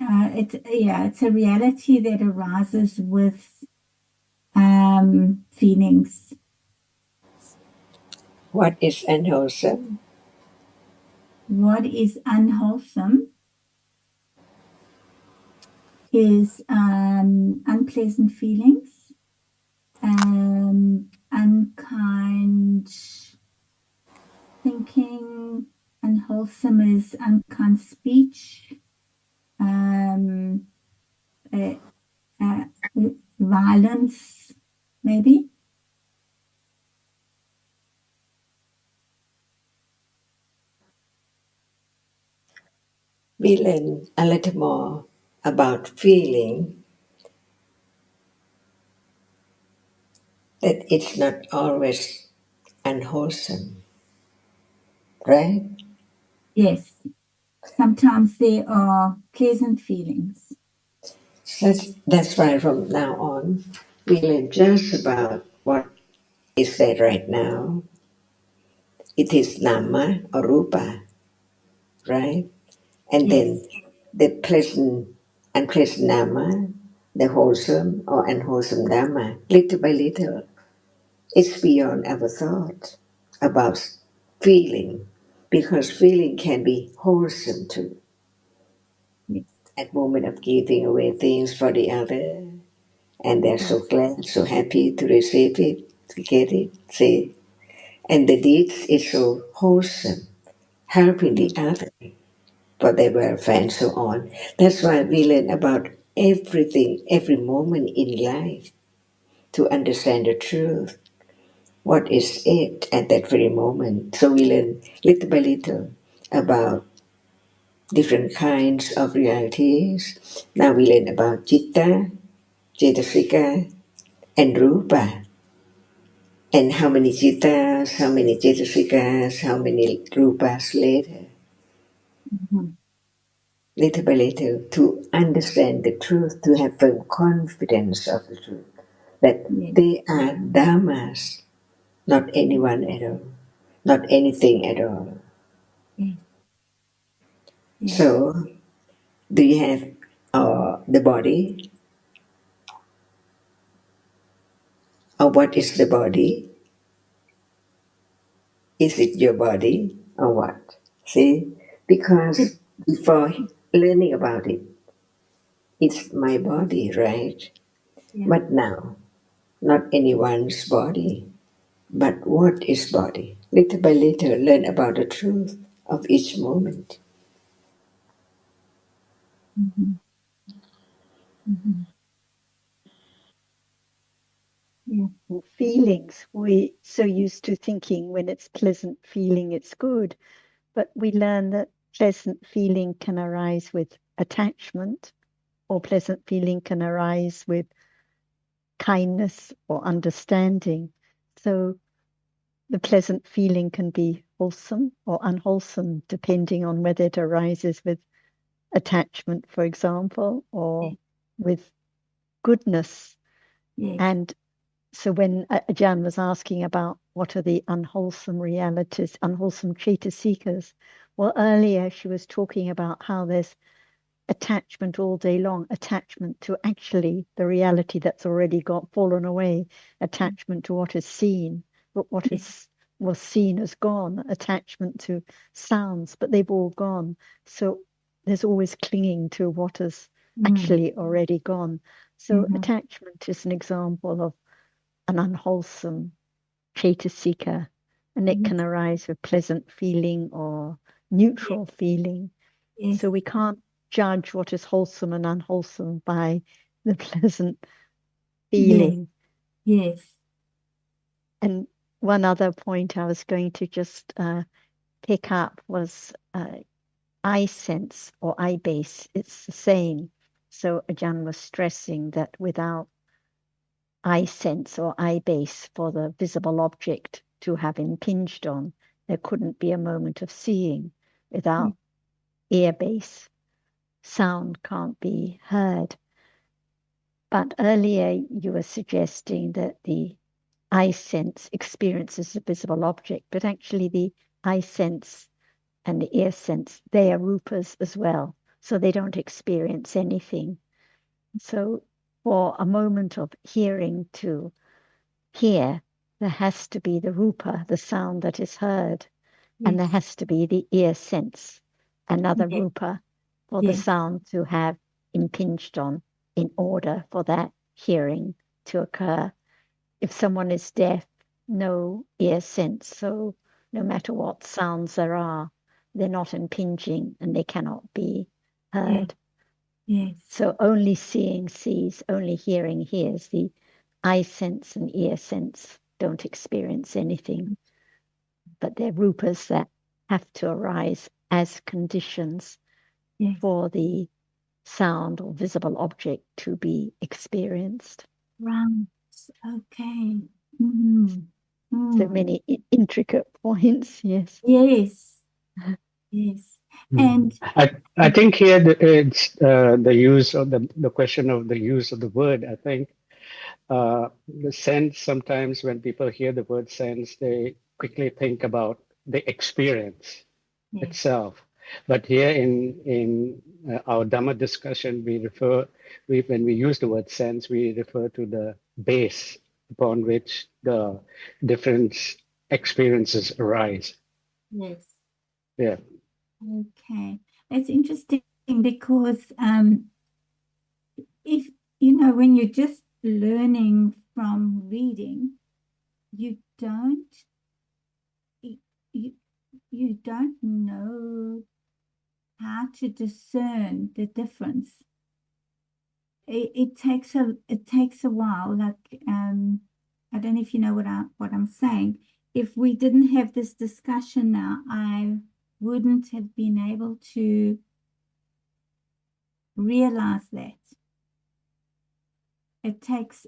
Speaker 5: it's a reality that arises with feelings.
Speaker 4: What is unwholesome?
Speaker 5: What is unwholesome is unpleasant feelings, unkind thinking, unwholesome is unkind speech, violence, maybe.
Speaker 4: We learn a little more about feeling, that it's not always unwholesome, right?
Speaker 5: Yes. Sometimes there are pleasant feelings.
Speaker 4: That's why from now on, we learn just about what is said right now. It is Dhamma or Rupa, right? And then
Speaker 5: Yes.
Speaker 4: the pleasant, unpleasant Dhamma, the wholesome or unwholesome Dhamma, little by little, it's beyond our thought about feeling, because feeling can be wholesome too.
Speaker 5: Yes.
Speaker 4: At moment of giving away things for the other, and they're so glad, so happy to receive it, to get it, see. And the deeds is so wholesome, helping the other for their welfare and so on. That's why we learn about everything, every moment in life, to understand the truth. What is it at that very moment? So we learn little by little about different kinds of realities. Now we learn about Chitta, Cetasika, and Rupa. And how many Chittas, how many Cetasikas, how many Rupas later, little by little, to understand the truth, to have firm confidence of the truth, that
Speaker 5: Yes.
Speaker 4: they are Dhammas, not anyone at all, not anything at all.
Speaker 5: Yes. Yes.
Speaker 4: So, do you have the body? Or what is the body? Is it your body or what? See? Because before learning about it, it's my body, right?
Speaker 5: Yeah.
Speaker 4: But now, not anyone's body, but what is body? Little by little, learn about the truth of each moment.
Speaker 5: Mm-hmm. Mm-hmm. Yeah.
Speaker 1: Feelings, we so used to thinking when it's pleasant feeling, it's good. But we learn that pleasant feeling can arise with attachment, or pleasant feeling can arise with kindness or understanding. So the pleasant feeling can be wholesome or unwholesome, depending on whether it arises with attachment, for example, or with goodness.
Speaker 5: Yes.
Speaker 1: And so when Jan was asking about what are the unwholesome realities, unwholesome cetasikas, well, earlier she was talking about how there's attachment all day long, attachment to actually the reality that's already got fallen away, attachment to what is seen, but what is was seen as gone, attachment to sounds, but they've all gone. So there's always clinging to what is actually already gone. So
Speaker 5: Mm-hmm.
Speaker 1: attachment is an example of an unwholesome cetasika, and it can arise with pleasant feeling or neutral feeling.
Speaker 5: Yes.
Speaker 1: So we can't judge what is wholesome and unwholesome by the pleasant
Speaker 5: Yes.
Speaker 1: feeling.
Speaker 5: Yes.
Speaker 1: And one other point I was going to just pick up was eye sense or eye base. It's the same. So Ajahn was stressing that without eye sense or eye base for the visible object to have impinged on, there couldn't be a moment of seeing. Without ear base, sound can't be heard. But earlier you were suggesting that the eye sense experiences a visible object, but actually the eye sense and the ear sense, they are rupas as well. So they don't experience anything. So for a moment of hearing to hear, there has to be the rupa, the sound that is heard, and there has to be the ear sense, another rupa, for the sound to have impinged on in order for that hearing to occur. If someone is deaf, no ear sense, so no matter what sounds there are, they're not impinging and they cannot be heard.
Speaker 5: Yes.
Speaker 1: So only seeing sees, only hearing hears. The eye sense and ear sense don't experience anything, but they're rupas that have to arise as conditions
Speaker 5: Yes.
Speaker 1: for the sound or visible object to be experienced.
Speaker 5: Right. Okay. Mm-hmm.
Speaker 1: So many intricate points, yes.
Speaker 5: Yes. Yes. And
Speaker 6: I think here it's the use of the question of the use of the word. I think the sense, sometimes when people hear the word sense, they quickly think about the experience
Speaker 5: yes.
Speaker 6: itself. But here in our Dhamma discussion, when we use the word sense, we refer to the base upon which the different experiences arise.
Speaker 5: Yes.
Speaker 6: Yeah.
Speaker 5: Okay. It's interesting because if when you're just learning from reading, you don't you don't know how to discern the difference. It takes a while. Like I don't know if you know what I'm saying. If we didn't have this discussion now, I wouldn't have been able to realize that. It takes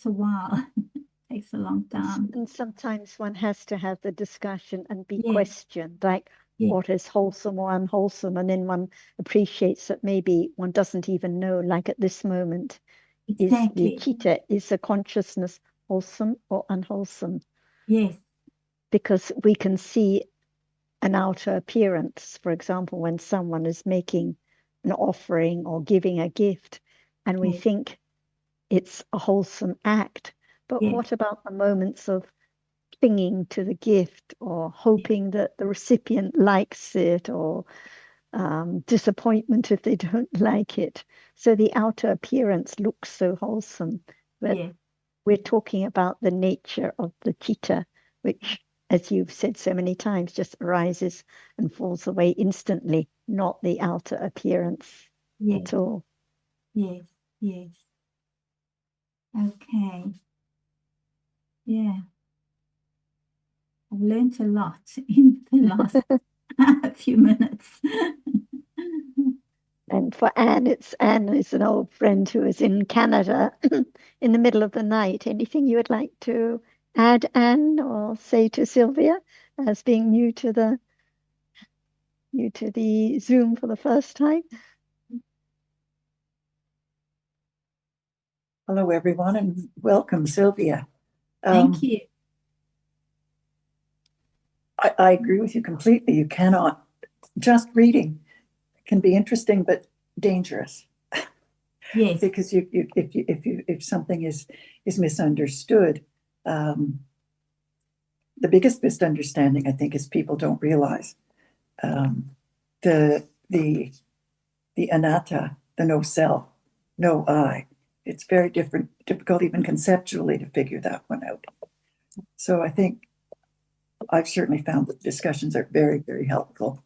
Speaker 5: a while. It takes a long time.
Speaker 1: And sometimes one has to have the discussion and be
Speaker 5: Yeah.
Speaker 1: questioned, like
Speaker 5: Yeah.
Speaker 1: what is wholesome or unwholesome, and then one appreciates that maybe one doesn't even know, like at this moment,
Speaker 5: Exactly.
Speaker 1: is the consciousness wholesome or unwholesome?
Speaker 5: Yes.
Speaker 1: Because we can see an outer appearance, for example, when someone is making an offering or giving a gift, and we
Speaker 5: Yes.
Speaker 1: think it's a wholesome act. But
Speaker 5: Yes.
Speaker 1: what about the moments of clinging to the gift or hoping that the recipient likes it, or disappointment if they don't like it? So the outer appearance looks so wholesome, but
Speaker 5: Yeah.
Speaker 1: we're talking about the nature of the citta, which, as you've said so many times, just arises and falls away instantly, not the outer appearance
Speaker 5: Yes.
Speaker 1: at all.
Speaker 5: Yes. Yes. Okay. Yeah. I've learned a lot in the last few minutes.
Speaker 1: And for Anne is an old friend who is in Canada in the middle of the night. Anything you would like to add, Anne, or say to Sylvia, as being new to the Zoom for the first time?
Speaker 7: Hello, everyone, and welcome, Sylvia.
Speaker 5: Thank you.
Speaker 7: I agree with you completely. You cannot, just reading can be interesting but dangerous.
Speaker 5: Yes.
Speaker 7: Because if something is misunderstood, the biggest misunderstanding, I think, is people don't realize the anatta, the no self, no I. It's very difficult even conceptually to figure that one out. So I think I've certainly found that discussions are very, very helpful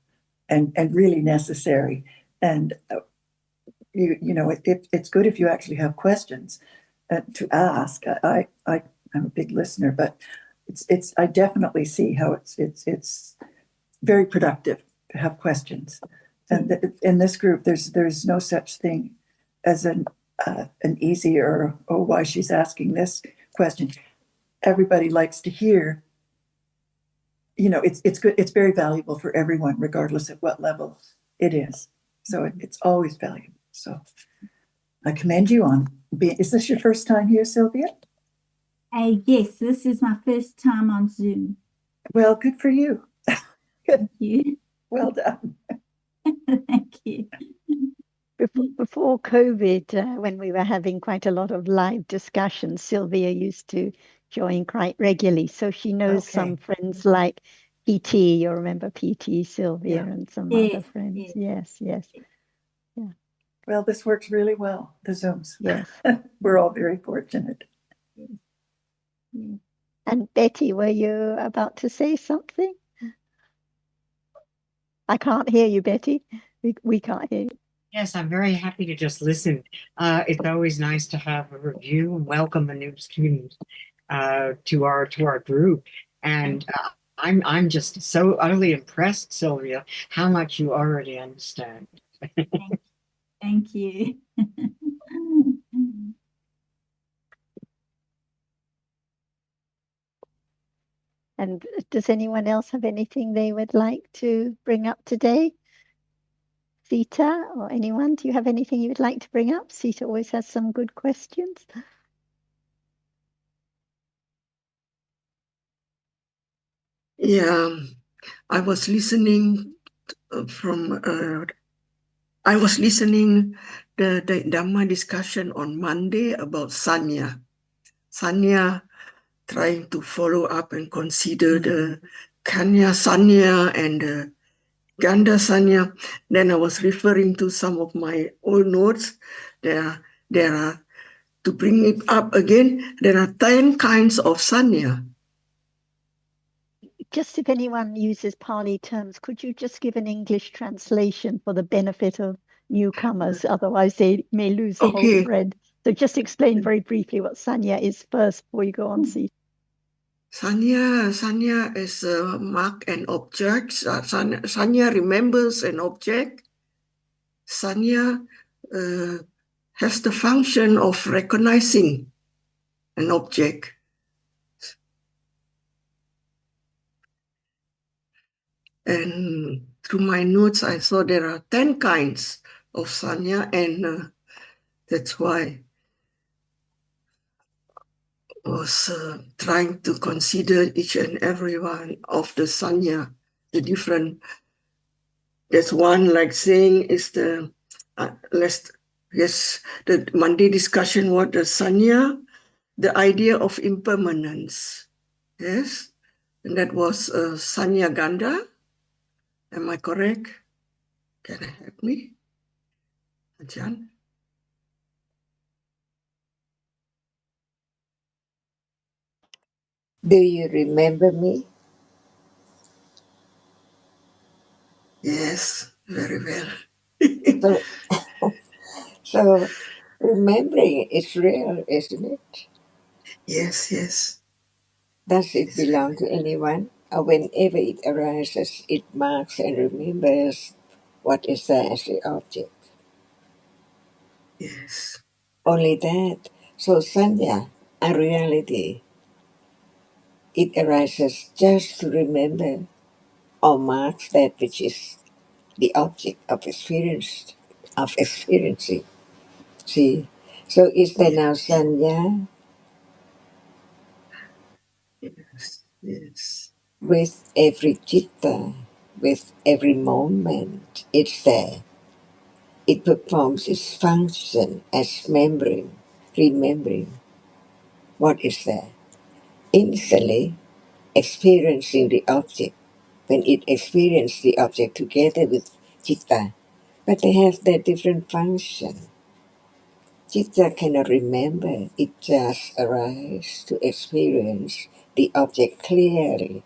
Speaker 7: and really necessary. And it's good if you actually have questions to ask. I'm a big listener, but I definitely see how it's very productive to have questions. And in this group, there's no such thing as an easy or, oh, why she's asking this question. Everybody likes to hear. It's good. It's very valuable for everyone, regardless of what level it is. So it's always valuable. So I commend you on being. Is this your first time here, Sylvia?
Speaker 5: Yes, this is my first time on Zoom.
Speaker 7: Well, good for you. Good.
Speaker 5: Thank you.
Speaker 7: Well done.
Speaker 5: Thank you.
Speaker 1: Before COVID, when we were having quite a lot of live discussions, Sylvia used to join quite regularly. So she knows some friends like PT, you remember PT, Sylvia, and some other friends. Yes. Yeah.
Speaker 7: Well, this works really well, the Zooms.
Speaker 1: Yes.
Speaker 7: We're all very fortunate.
Speaker 1: And Betty, were you about to say something? I can't hear you, Betty. We can't hear you.
Speaker 8: Yes, I'm very happy to just listen. It's always nice to have a review and welcome a new student to our group. And I'm just so utterly impressed, Sylvia, how much you already understand.
Speaker 5: Thank you.
Speaker 1: And does anyone else have anything they would like to bring up today? Sita or anyone, do you have anything you would like to bring up? Sita always has some good questions.
Speaker 9: Yeah, I was listening I was listening the Dhamma discussion on Monday about Sanya. Sanya trying to follow up and consider the Kanya Sanya and the Ganda Sanya. Then I was referring to some of my old notes. There are to bring it up again, there are 10 kinds of Sanya.
Speaker 1: Just if anyone uses Pali terms, could you just give an English translation for the benefit of newcomers? Otherwise, they may lose the whole thread. So just explain very briefly what Sanya is first before you go on, Sita.
Speaker 9: Sanya is a mark and object. Sanya remembers an object. Sanya has the function of recognizing an object. And through my notes, I saw there are 10 kinds of Sanya, and that's why I was trying to consider each and every one of the Sanya, the different. There's one like saying is the, the Monday discussion was the Sanya, the idea of impermanence. Yes, and that was Sanya Ganda. Am I correct? Can I help me? Ajahn?
Speaker 4: Do you remember me?
Speaker 9: Yes, very well.
Speaker 4: So remembering is real, isn't it?
Speaker 9: Yes.
Speaker 4: Does it belong to anyone? Or whenever it arises, it marks and remembers what is there as the object.
Speaker 9: Yes.
Speaker 4: Only that. So Sanya, a reality, it arises just to remember or marks that which is the object of experience, of experiencing. See? So is there now Sanya?
Speaker 9: Yes.
Speaker 4: With every chitta, with every moment, it's there. It performs its function as remembering what is there. Instantly experiencing the object, when it experiences the object together with chitta, but they have their different function. Chitta cannot remember, it just arises to experience the object clearly,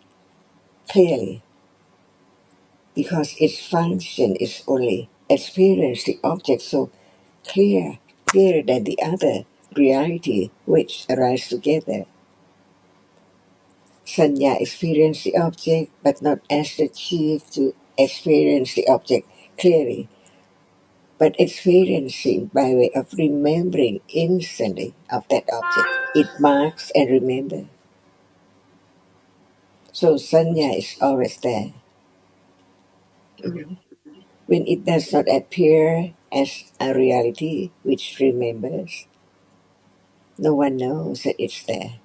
Speaker 4: because its function is only experience the object so clearer than the other reality which arise together. Sanya experience the object, but not as the chief to experience the object clearly, but experiencing by way of remembering instantly of that object. It marks and remembers. So Sanya is always there. When it does not appear as a reality which remembers, no one knows that it's there.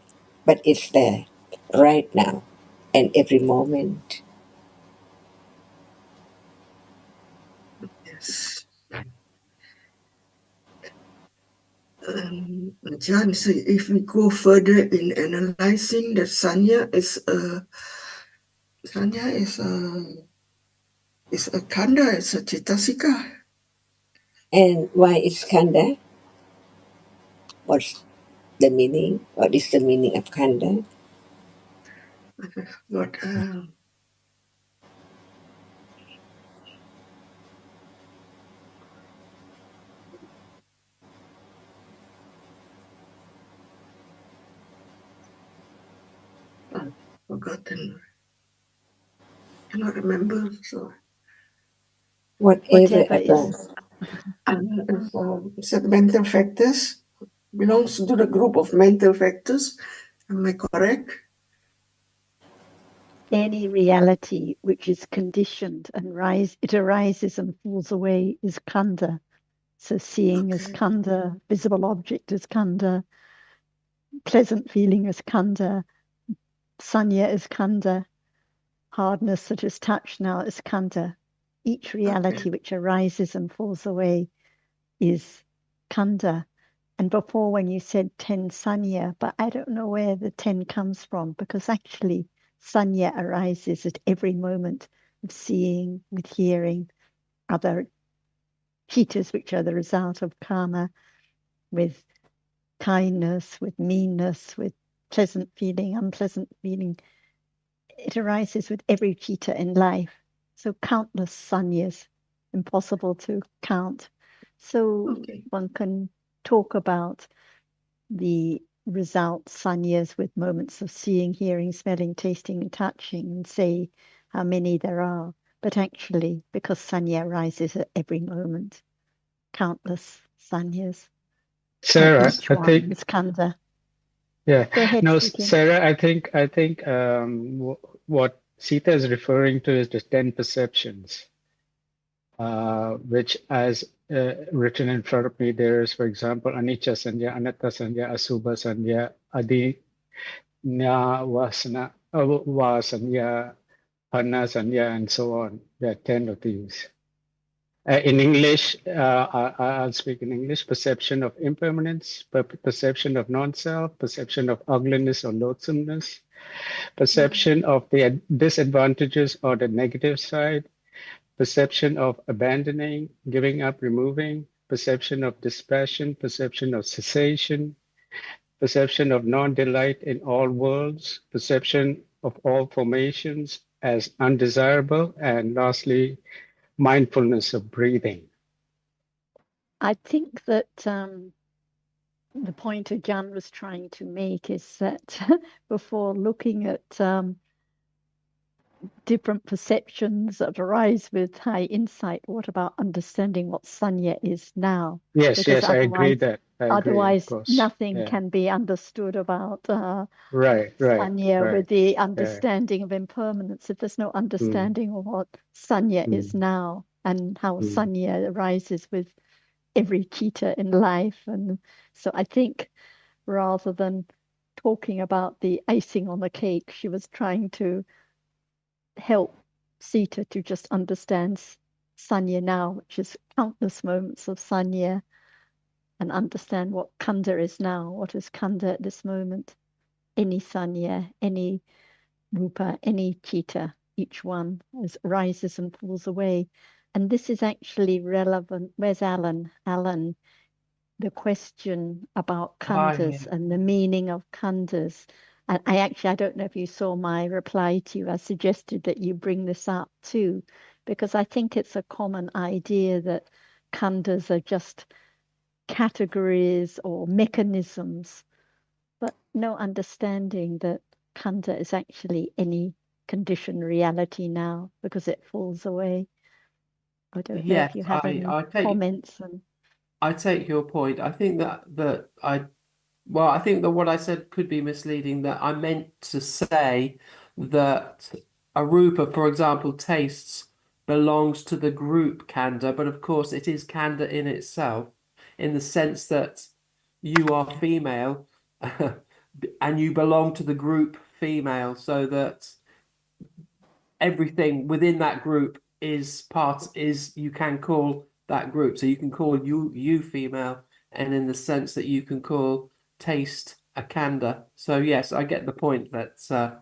Speaker 4: But it's there right now and every moment.
Speaker 9: Yes. John, so if we go further in analyzing that Sanya is a Kanda, it's a Chitasika.
Speaker 4: And why it's Kanda? What's the meaning? What is the meaning of Kanda?
Speaker 9: What forgotten. Cannot remember. So
Speaker 4: Whatever
Speaker 1: Whatever is.
Speaker 4: advanced.
Speaker 9: said mental factors belongs to the group of mental factors. Am I correct?
Speaker 1: Any reality which is conditioned and it arises and falls away is khandha. So seeing is khandha, visible object is khandha, pleasant feeling is khandha, sanya is khandha, hardness such as touch now is khandha. Each reality which arises and falls away is khandha. And before when you said 10 sanya, but I don't know where the 10 comes from, because actually sanya arises at every moment of seeing, with hearing, other chitas which are the result of karma, with kindness, with meanness, with pleasant feeling, unpleasant feeling. It arises with every chitta in life. So countless sanyas, impossible to count. So one can talk about the result sanyas with moments of seeing, hearing, smelling, tasting, and touching, and say how many there are. But actually, because sanya arises at every moment, countless sanyas.
Speaker 6: Sarah,
Speaker 1: Each
Speaker 6: I
Speaker 1: one
Speaker 6: think,
Speaker 1: is khandha.
Speaker 6: yeah,
Speaker 1: Go ahead,
Speaker 6: no,
Speaker 1: Sukin.
Speaker 6: Sarah, I think, what Sita is referring to is the 10 perceptions, which, as written in front of me, there is, for example, anicca sanya, anatta sanya, asubha sanya, adi nya vasana, vasanya, panna sanya, and so on. There are 10 of these. In English, I'll speak in English. Perception of impermanence, perception of non-self, perception of ugliness or loathsomeness, perception of the disadvantages or the negative side, perception of abandoning, giving up, removing, perception of dispassion, perception of cessation, perception of non-delight in all worlds, perception of all formations as undesirable, and lastly, mindfulness of breathing.
Speaker 1: I think that the point Ajahn was trying to make is that before looking at different perceptions that arise with high insight, what about understanding what sanya is now?
Speaker 6: Yes,
Speaker 1: Because
Speaker 6: yes, I agree that. I agree, of
Speaker 1: otherwise
Speaker 6: course.
Speaker 1: nothing
Speaker 6: Yeah.
Speaker 1: can be understood about
Speaker 6: Right,
Speaker 1: sanya with the
Speaker 6: yeah.
Speaker 1: understanding of impermanence. If there's no understanding of what sanya is now and how sanya arises with every chitta in life. And so I think rather than talking about the icing on the cake, she was trying to help Sita to just understand sanya now, which is countless moments of sanya, and understand what khandha is now. What is khandha at this moment? Any sanya, any rupa, any chitta, each one as rises and falls away. And this is actually relevant. Where's Alan? Alan, the question about khandhas and the meaning of khandhas. And I don't know if you saw my reply to you. I suggested that you bring this up too, because I think it's a common idea that khandhas are just categories or mechanisms, but no understanding that khandha is actually any conditioned reality now because it falls away. I don't know if you have any comments.
Speaker 10: I take your point. I think I think that what I said could be misleading, that I meant to say that a rupa, for example, tastes belongs to the group kanda, but of course it is kanda in itself, in the sense that you are female and you belong to the group female, so that everything within that group is you can call that group. So you can call you female, and in the sense that you can call taste a kanda. So yes, I get the point that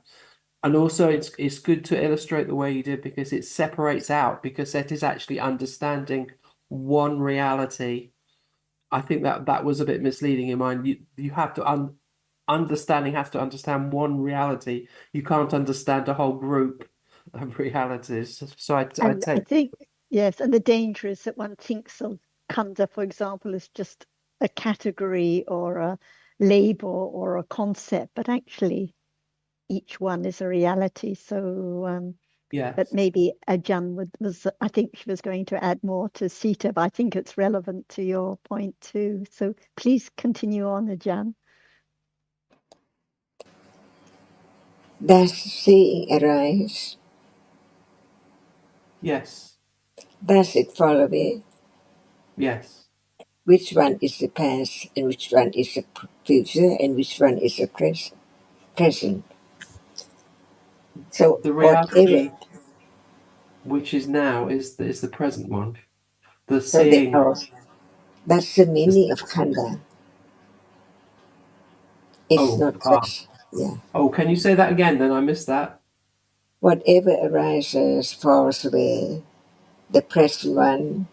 Speaker 10: and also it's good to illustrate the way you did, because it separates out, because that is actually understanding one reality. I think that was a bit misleading in mind. You have to understanding has to understand one reality. You can't understand a whole group of realities. So I
Speaker 1: I
Speaker 10: take
Speaker 1: think, yes, and the danger is that one thinks of khandha, for example, as just a category or a label or a concept, but actually each one is a reality. So,
Speaker 10: Yes.
Speaker 1: but maybe Ajahn was, I think she was going to add more to Sita, but I think it's relevant to your point too. So please continue on, Ajahn.
Speaker 4: Does seeing arise?
Speaker 10: Yes.
Speaker 4: Does it fall away?
Speaker 10: Yes.
Speaker 4: Which one is the past and which one is the future and which one is the present? So
Speaker 10: The
Speaker 4: whatever,
Speaker 10: reality which is now is the present one. The
Speaker 4: so they
Speaker 10: seeing.
Speaker 4: are. That's the
Speaker 10: The,
Speaker 4: meaning of khanda. It's
Speaker 10: oh,
Speaker 4: not just, yeah.
Speaker 10: oh, can you say that again? Then I missed that.
Speaker 4: Whatever arises falls away. The present one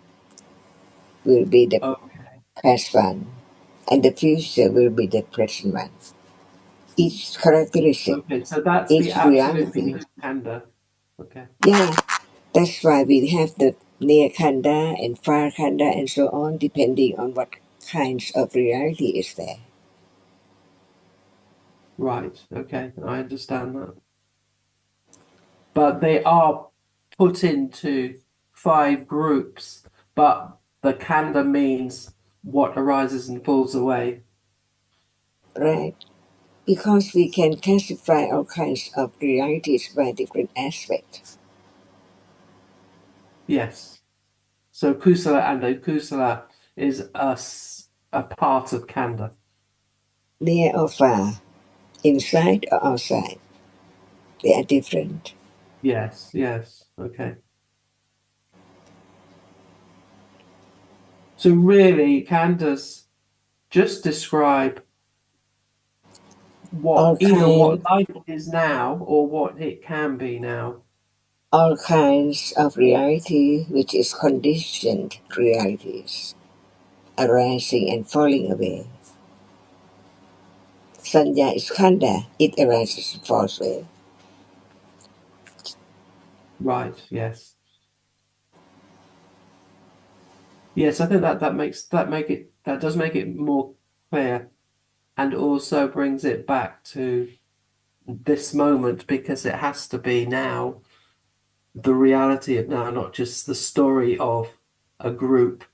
Speaker 4: will be the
Speaker 10: Oh,
Speaker 4: past one, and the future will be the present one. Each characteristic,
Speaker 10: okay. So that's the
Speaker 4: each
Speaker 10: absolute
Speaker 4: reality.
Speaker 10: meaning of kanda. Okay.
Speaker 4: Yeah, that's why we have the near khanda and far khanda and so on, depending on what kinds of reality is there.
Speaker 10: Right. Okay. I understand that. But they are put into 5 groups, but the kanda means what arises and falls away.
Speaker 4: Right? Because we can classify all kinds of realities by different aspects.
Speaker 10: Yes. So kusala and akusala is a part of kanda.
Speaker 4: Near or far, inside or outside, they are different.
Speaker 10: Yes. Yes. Okay. So really, kandas just describe
Speaker 4: All
Speaker 10: either
Speaker 4: kind,
Speaker 10: what life is now or what it can be now.
Speaker 4: all kinds of reality, which is conditioned realities, arising and falling away. Sanya is khanda, it arises and falls away.
Speaker 10: Right. Yes. Yes, I think that does make it more clear, and also brings it back to this moment, because it has to be now the reality of now, not just the story of a group,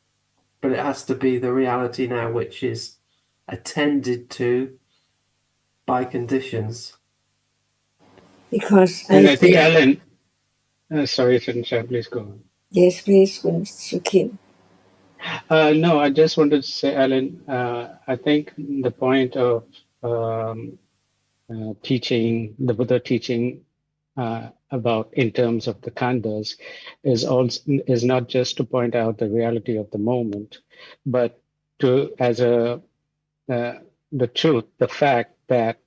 Speaker 10: but it has to be the reality now which is attended to by conditions.
Speaker 4: Because
Speaker 6: And
Speaker 4: I
Speaker 6: I think,
Speaker 4: think,
Speaker 6: Alan, sorry, Finsha, please go on.
Speaker 4: yes, please, Sukin.
Speaker 6: No, I just wanted to say, Alan, I think the point of teaching, the Buddha teaching about in terms of the khandhas is not just to point out the reality of the moment, but to as the truth, the fact that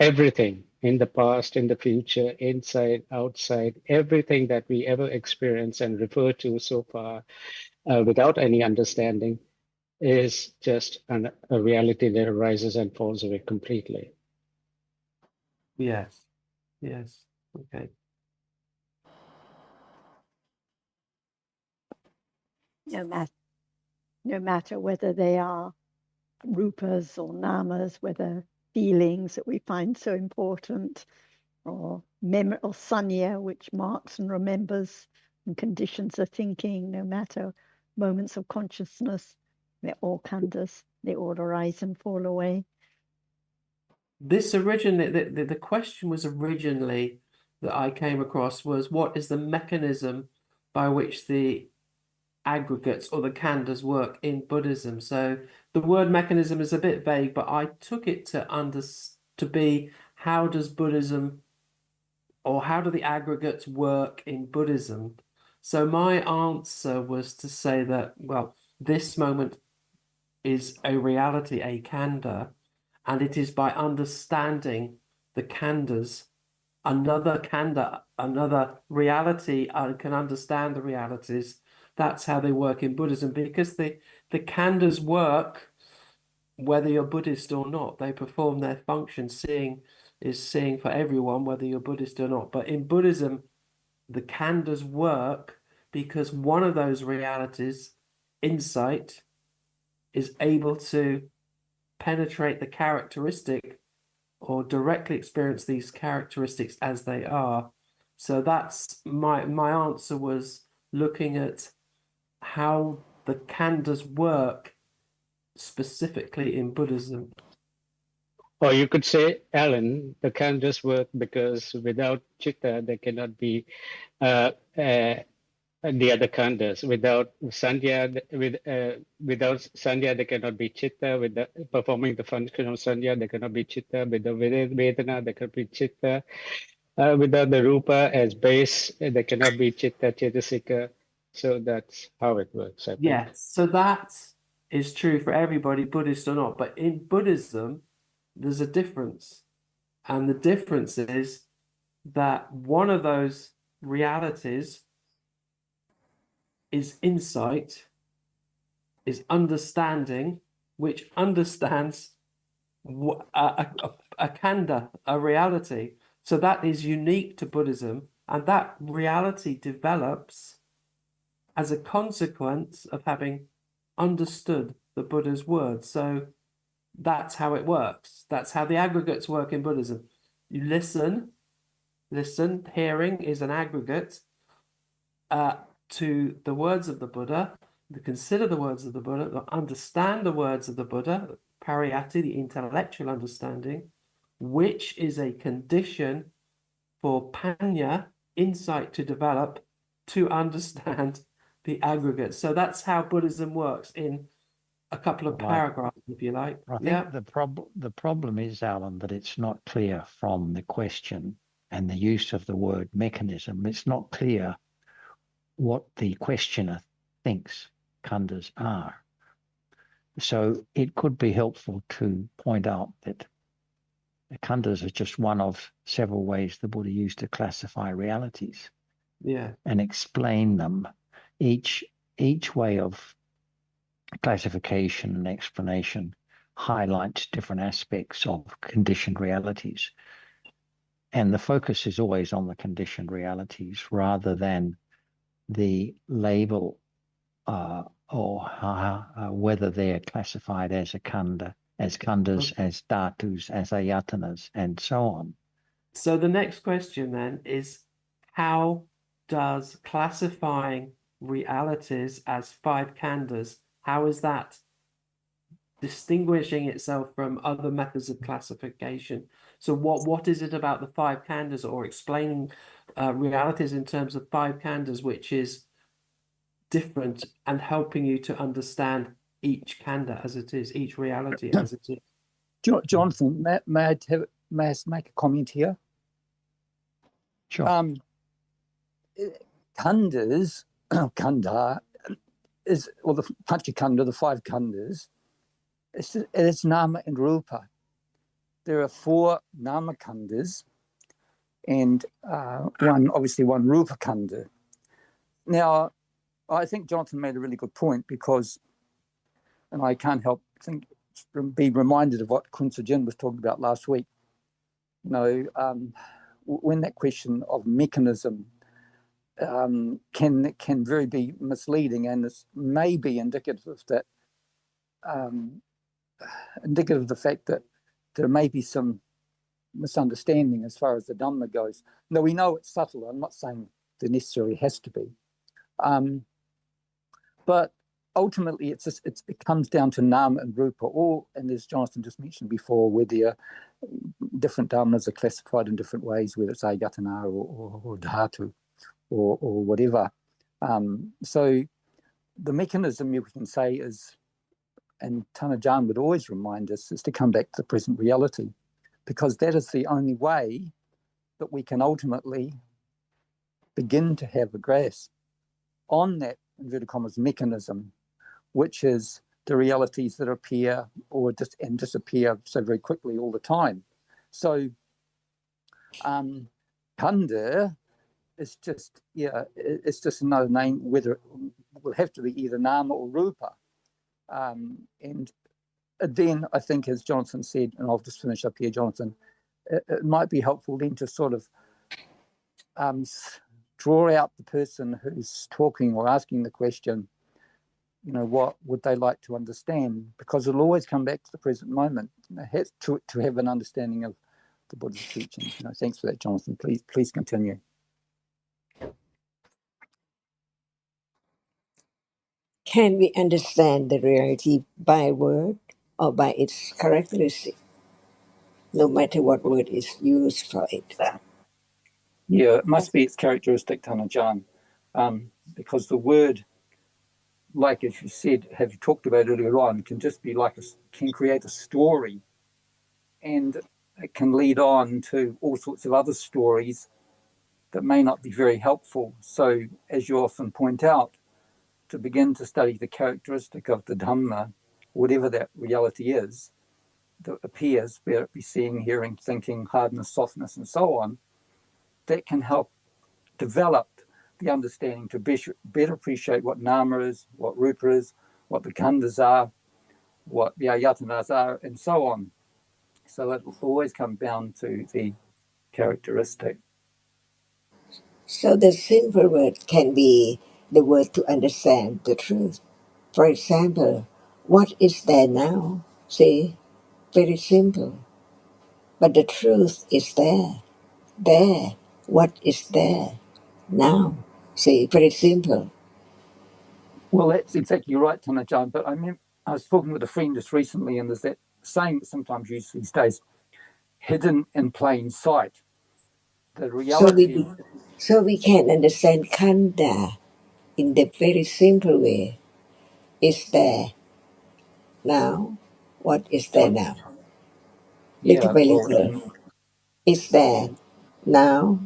Speaker 6: everything in the past, in the future, inside, outside, everything that we ever experience and refer to so far without any understanding is just a reality that arises and falls away completely.
Speaker 10: Yes. Yes. Okay.
Speaker 1: No matter whether they are rupas or namas, whether feelings that we find so important, or memory or sanya, which marks and remembers and conditions of thinking, no matter moments of consciousness, they're all khandhas, they all arise and fall away.
Speaker 10: This originally, the question was originally that I came across was, what is the mechanism by which the aggregates or the khandhas work in Buddhism? So the word mechanism is a bit vague, but I took it to be, how does Buddhism, or how do the aggregates work in Buddhism? So my answer was to say that, well, this moment is a reality, a khandha, and it is by understanding the khandhas, another khandha, another reality, can understand the realities. That's how they work in Buddhism, because the khandhas work whether you're Buddhist or not. They perform their function. Seeing is seeing for everyone, whether you're Buddhist or not. But in Buddhism, the khandhas work because one of those realities, insight, is able to penetrate the characteristic or directly experience these characteristics as they are. So that's my answer was looking at how the khandhas work specifically in Buddhism.
Speaker 6: Or you could say, Alan, the khandhas work because without chitta, there cannot be the other khandhas. Without sandhya, without sandhya, there cannot be chitta. With performing the function of sandhya, there cannot be chitta. With the vedana, there cannot be chitta. Without the rupa as base, there cannot be chitta, cetasika. So that's how it works, I think.
Speaker 10: Yeah, so that is true for everybody, Buddhist or not. But in Buddhism, there's a difference. And the difference is that one of those realities is insight, is understanding, which understands a khandha, a reality. So that is unique to Buddhism, and that reality develops as a consequence of having understood the Buddha's words. So that's how it works. That's how the aggregates work in Buddhism. You listen, hearing is an aggregate to the words of the Buddha, to consider the words of the Buddha, to understand the words of the Buddha, pariyatti, the intellectual understanding, which is a condition for panya, insight, to develop, to understand the aggregate. So that's how Buddhism works in a couple of paragraphs, if you like.
Speaker 11: I think the problem is, Alan, that it's not clear from the question and the use of the word mechanism. It's not clear what the questioner thinks khandhas are. So it could be helpful to point out that the khandhas are just one of several ways the Buddha used to classify realities.
Speaker 10: Yeah.
Speaker 11: And explain them. Each way of classification and explanation highlights different aspects of conditioned realities. And the focus is always on the conditioned realities rather than the label or whether they're classified as a khandha, as khandhas, as dhatus, as ayatanas, and so on.
Speaker 10: So the next question then is, how does classifying realities as 5 khandhas, how is that distinguishing itself from other methods of classification? So what is it about the 5 khandhas, or explaining realities in terms of 5 khandhas, which is different and helping you to understand each khandha as it is, each reality as it is?
Speaker 12: Jonathan, may I make a comment here?
Speaker 11: Sure.
Speaker 12: Khandhas, khandha is, or the Panchakhandha, the 5 khandhas, it's nama and rupa. There are 4 nama khandhas and one rupa khandha. Now, I think Jonathan made a really good point because, and I can't help be reminded of what Kun Sujin was talking about last week. You know, when that question of mechanism can very be misleading, and this may be indicative of that, indicative of the fact that there may be some misunderstanding as far as the Dhamma goes. Now, we know it's subtle. I'm not saying there necessarily has to be. But ultimately, it comes down to nama and rupa, and as Jonathan just mentioned before, where different dhammas are classified in different ways, whether it's ayatana or dhatu or whatever. So the mechanism, you can say, is, and Tanajan would always remind us, is to come back to the present reality, because that is the only way that we can ultimately begin to have a grasp on that, inverted commas, mechanism, which is the realities that appear and disappear so very quickly all the time. So khandha is just, it's just another name, whether it will have to be either nama or rupa. And then I think, as Jonathan said, and I'll just finish up here, Jonathan, it might be helpful then to sort of draw out the person who's talking or asking the question, you know, what would they like to understand? Because it'll always come back to the present moment. It has to have an understanding of the Buddha's teachings. Thanks for that, Jonathan. Please continue.
Speaker 4: Can we understand the reality by word or by its characteristic, no matter what word is used for it?
Speaker 12: Yeah, it must be its characteristic, Tanajan, because the word, like as you said, have you talked about earlier on, can just be can create a story, and it can lead on to all sorts of other stories that may not be very helpful. So, as you often point out, to begin to study the characteristic of the Dhamma, whatever that reality is, that appears, whether it be seeing, hearing, thinking, hardness, softness, and so on, that can help develop the understanding to better appreciate what nama is, what rupa is, what the khandhas are, what the ayatanas are, and so on. So it will always come down to the characteristic.
Speaker 4: So the simple word can be the word to understand the truth. For example, what is there now? See, very simple. But the truth is there. There. What is there now? See, very simple.
Speaker 12: Well, that's exactly right, Tanajan. But I was talking with a friend just recently, and there's that saying that sometimes used these days, hidden in plain sight. The reality.
Speaker 4: So we can understand khandha in the very simple way. Is there now? What is there now? Little
Speaker 12: Yeah,
Speaker 4: by
Speaker 12: well,
Speaker 4: little. Is there now?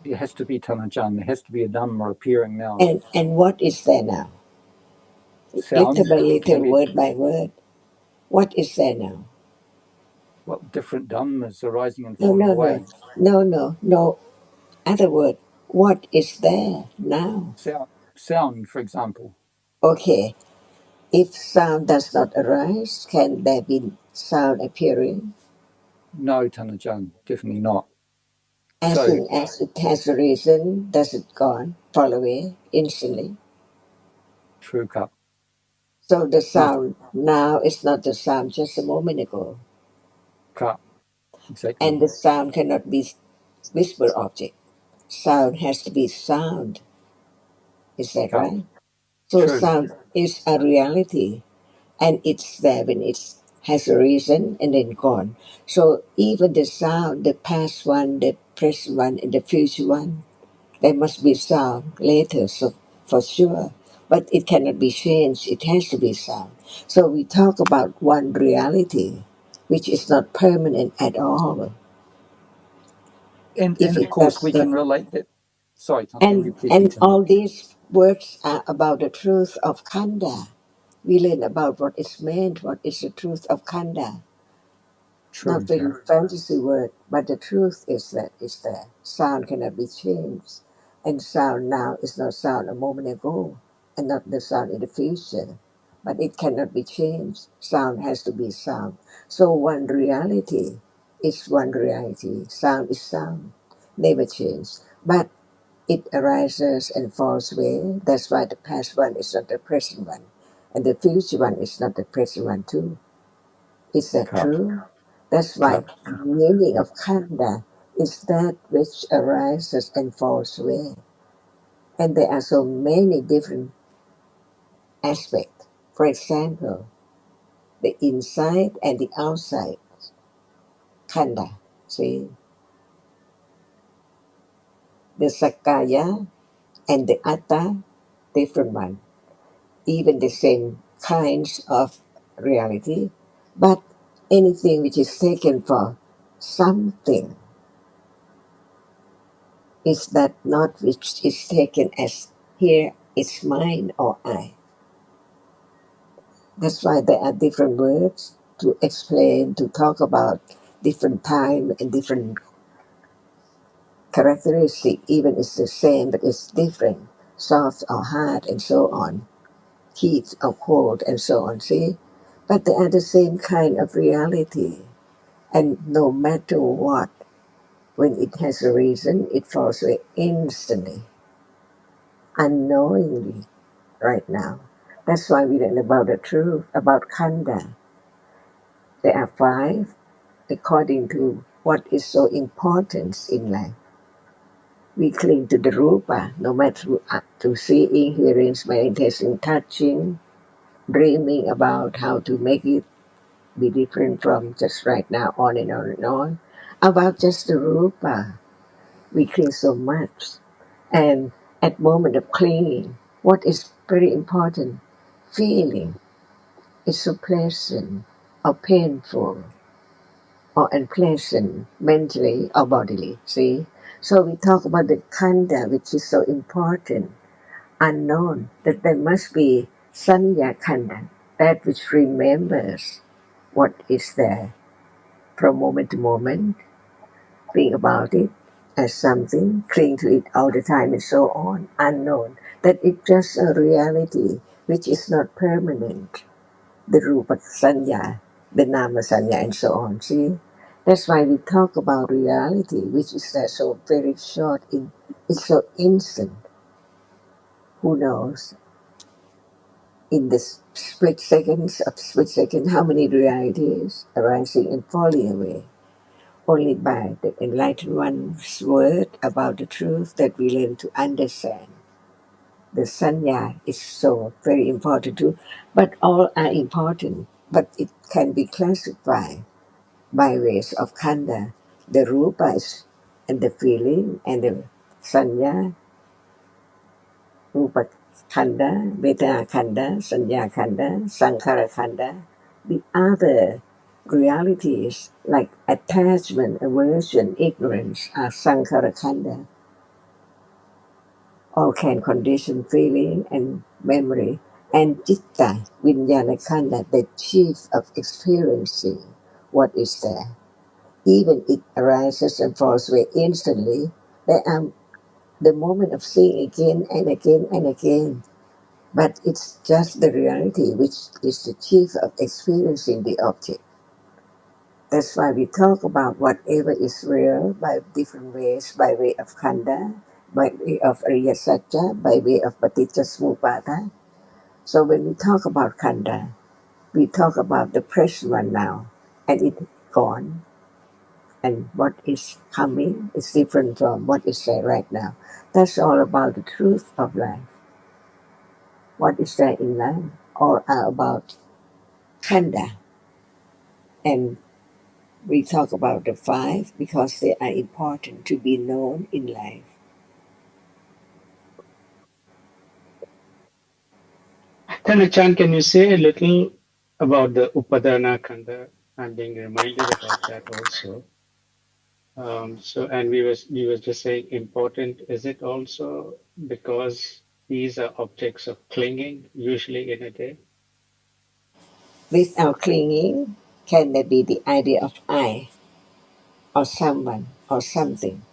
Speaker 12: there has to be Tanajan. There has to be a Dhamma appearing now.
Speaker 4: And what is there now? Little
Speaker 12: Sound
Speaker 4: by
Speaker 12: can
Speaker 4: little,
Speaker 12: be.
Speaker 4: word by word. What is there now?
Speaker 12: Well, different Dhammas arising in
Speaker 4: No,
Speaker 12: formal
Speaker 4: no, no.
Speaker 12: ways.
Speaker 4: No. Other word. What is there now?
Speaker 12: Sound, for example.
Speaker 4: Okay. If sound does not arise, can there be sound appearing?
Speaker 12: No, Tanajan, definitely not.
Speaker 4: As
Speaker 12: So,
Speaker 4: soon as it has a reason, does it gone, fall away instantly?
Speaker 12: true cup.
Speaker 4: So the
Speaker 12: Must
Speaker 4: sound now is not the sound just a moment ago.
Speaker 12: cup. Exactly.
Speaker 4: And the sound cannot be whisper object. Sound has to be sound. Is that
Speaker 12: Cup.
Speaker 4: right? So
Speaker 12: True.
Speaker 4: sound is a reality, and it's there when it has a reason and then gone. So even the sound, the past one, the present one, and the future one, there must be sound later, so for sure. But it cannot be changed. It has to be sound. So we talk about one reality, which is not permanent at all.
Speaker 12: And
Speaker 4: If
Speaker 12: of
Speaker 4: it
Speaker 12: course we
Speaker 4: does not,
Speaker 12: can relate that. Sorry, can you please
Speaker 4: and
Speaker 12: continue?
Speaker 4: all these words are about the truth of khandha. We learn about what is meant, what is the truth of khandha. Not
Speaker 12: True.
Speaker 4: very fantasy word, but the truth is that it's there. Sound cannot be changed. And sound now is not sound a moment ago, and not the sound in the future. But it cannot be changed. Sound has to be sound. So one reality is one reality. Sound is sound. Never change. But it arises and falls away. That's why the past one is not the present one. And the future one is not the present one too. Is that
Speaker 12: Cup.
Speaker 4: true? That's why
Speaker 12: Cup.
Speaker 4: the meaning of khandha is that which arises and falls away. And there are so many different aspects. For example, the inside and the outside khandha. See, the sakaya and the atta, different one. Even the same kinds of reality, but anything which is taken for something is that not which is taken as here it's mine or I. That's why there are different words to explain, to talk about different time and different characteristic. Even it's the same, but it's different, soft or hard, and so on, heat or cold, and so on. See, but they are the same kind of reality, and no matter what, when it has a reason, it falls away instantly, unknowingly right now. That's why we learn about the truth, about khandha. There are five, according to what is so important in life. We cling to the rupa, no matter to seeing, hearing, smelling, tasting, touching, dreaming about how to make it be different from just right now, on and on and on. About just the rupa, we cling so much. And at moment of clinging, what is very important, feeling is so pleasant or painful or unpleasant mentally or bodily. See? So we talk about the khandha, which is so important, unknown, that there must be sanya khandha, that which remembers what is there from moment to moment, think about it as something, cling to it all the time and so on, unknown, that it's just a reality which is not permanent, the rupa sanya, the nama sanya and so on, see? That's why we talk about reality, which is so very short, it's so instant. Who knows? In the split second, how many realities arising and falling away? Only by the enlightened one's word about the truth that we learn to understand. The sanya is so very important too, but all are important, but it can be classified by ways of khandha, the rupas and the feeling and the sanya, rupa khandha, vedana khandha, sanya khandha, sankhara khandha, the other realities like attachment, aversion, ignorance are sankhara khandha. All can condition feeling and memory, and citta, vijnana khandha, the chief of experiencing what is there. Even it arises and falls away instantly, there are the moment of seeing again and again and again. But it's just the reality which is the chief of experiencing the object. That's why we talk about whatever is real by different ways, by way of khandha, by way of Ariya Satya, by way of Paticca Samuppada. So when we talk about khandha, we talk about the present one now, and it's gone. And what is coming is different from what is there right now. That's all about the truth of life. What is there in life? All are about khandha. And we talk about the five because they are important to be known in life.
Speaker 6: Then, Achan, can you say a little about the Upadana Khanda? I'm being reminded about that also. And we was just saying important. Is it also because these are objects of clinging usually in a day?
Speaker 4: Without clinging, can there be the idea of I or someone or something?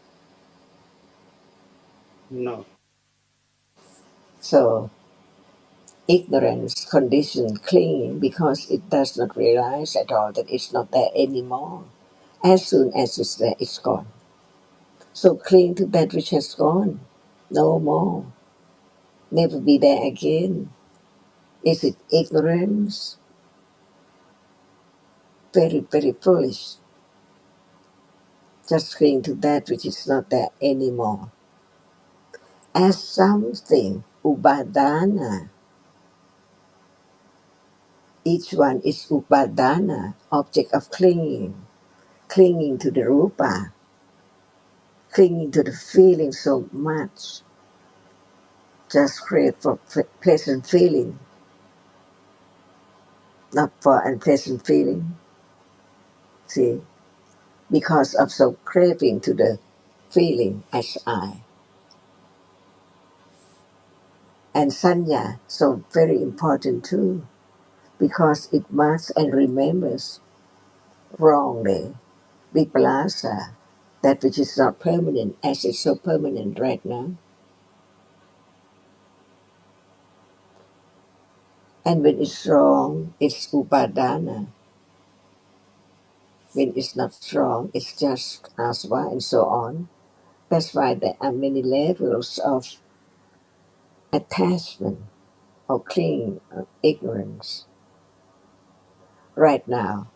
Speaker 6: No.
Speaker 4: So ignorance conditions clinging because it does not realize at all that it's not there anymore. As soon as it's there, it's gone. So cling to that which has gone. No more. Never be there again. Is it ignorance? Very, very foolish. Just cling to that which is not there anymore. As something, upadana. Each one is upadana, object of clinging. Clinging to the rupa. Clinging to the feeling so much. Just create for pleasant feeling, not for unpleasant feeling. See? Because of so craving to the feeling as I. And sanya, so very important too, because it marks and remembers wrongly, vipalasa, that which is not permanent as it's so permanent right now. And when it's wrong, it's upadana. When it's not strong, it's just asva and so on. That's why there are many levels of attachment or clinging, ignorance. Right now,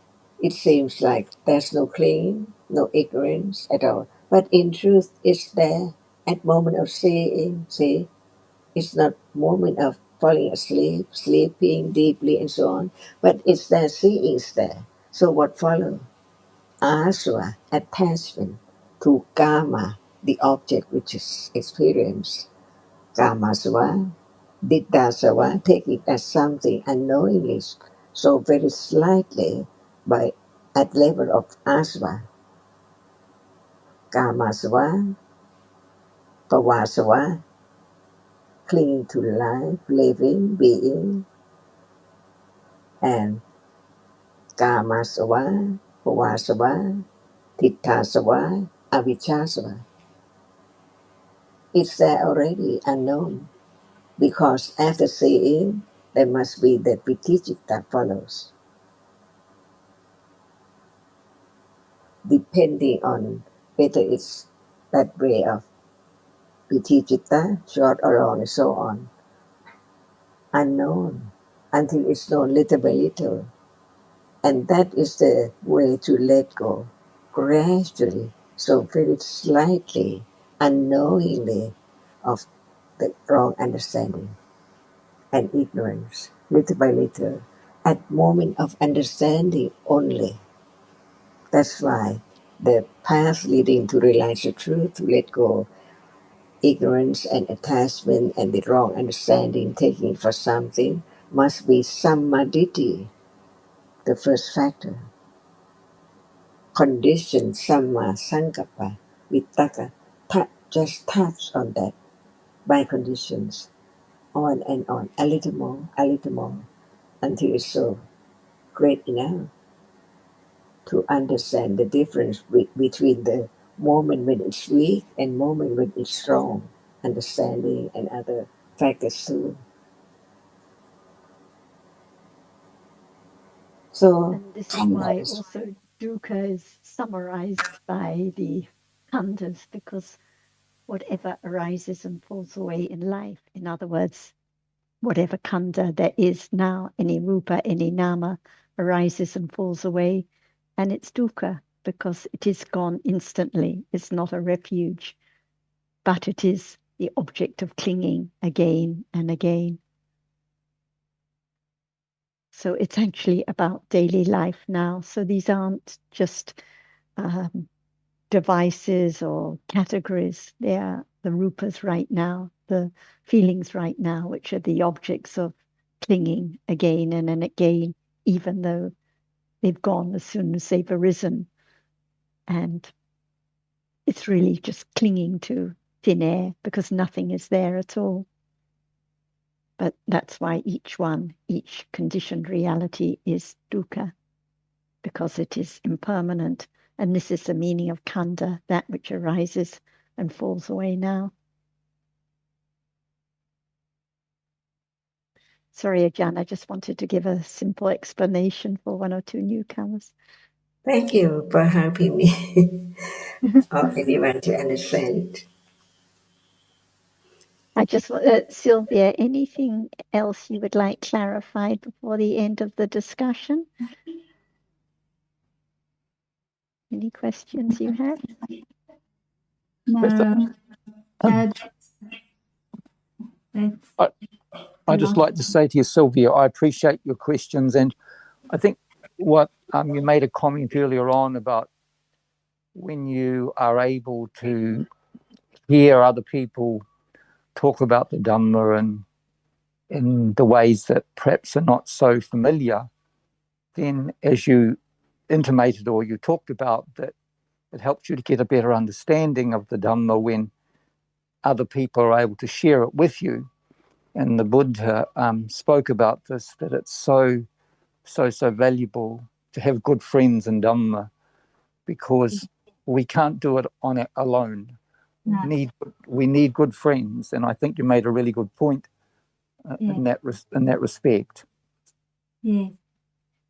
Speaker 4: it seems like there's no clinging, no ignorance at all. But in truth, it's there at moment of seeing. See, it's not moment of falling asleep, sleeping deeply, and so on. But it's there, seeing is there. So what follows? Aswa, attachment to karma, the object which is experienced. Kamaswa, Diddhasava, take it as something unknowingly, so very slightly by at level of asva. Kamaswa, Pavasava, clinging to life, living, being, and Kamasava, Pavasava, Titasava, Avijjasava. It's there already unknown, because after seeing, there must be the viticita that follows, depending on whether it's that way of viticita, short or long, and so on, unknown, until it's known little by little. And that is the way to let go, gradually, so very slightly, unknowingly, of the wrong understanding and ignorance, little by little, at moment of understanding only. That's why the path leading to realize the truth, to let go ignorance and attachment and the wrong understanding, taking it for something, must be sammaditi, the first factor. Condition, samma sankappa, vittaka, just touch on that by conditions, on and on, a little more, until it's so great enough to understand the difference between the moment when it's weak and moment when it's strong, understanding and other factors too. So,
Speaker 1: And this is why also dukkha is summarized by the khandhas, because whatever arises and falls away in life, in other words, whatever khandha there is now, any rupa, any nama, arises and falls away, and it's dukkha because it is gone instantly. It's not a refuge, but it is the object of clinging again and again. So it's actually about daily life now. So these aren't just devices or categories. They are the rupas right now, the feelings right now, which are the objects of clinging again and again, even though they've gone as soon as they've arisen. And it's really just clinging to thin air because nothing is there at all. But that's why each conditioned reality is dukkha, because it is impermanent. And this is the meaning of khandha, that which arises and falls away now. Sorry, Ajahn, I just wanted to give a simple explanation for one or two newcomers.
Speaker 4: thank you for helping me or anyone to understand.
Speaker 1: I just, Sylvia, anything else you would like clarified before the end of the discussion? Any questions you have?
Speaker 5: No,
Speaker 12: I'd just like to say to you, Sylvia, I appreciate your questions. And I think what you made a comment earlier on about when you are able to hear other people talk about the Dhamma and in the ways that perhaps are not so familiar, then as you intimated or you talked about, that it helps you to get a better understanding of the Dhamma when other people are able to share it with you. And the Buddha spoke about this, that it's so valuable to have good friends in Dhamma, because we can't do it on it alone.
Speaker 5: No.
Speaker 12: We need good friends, and I think you made a really good point in that respect.
Speaker 5: Yes.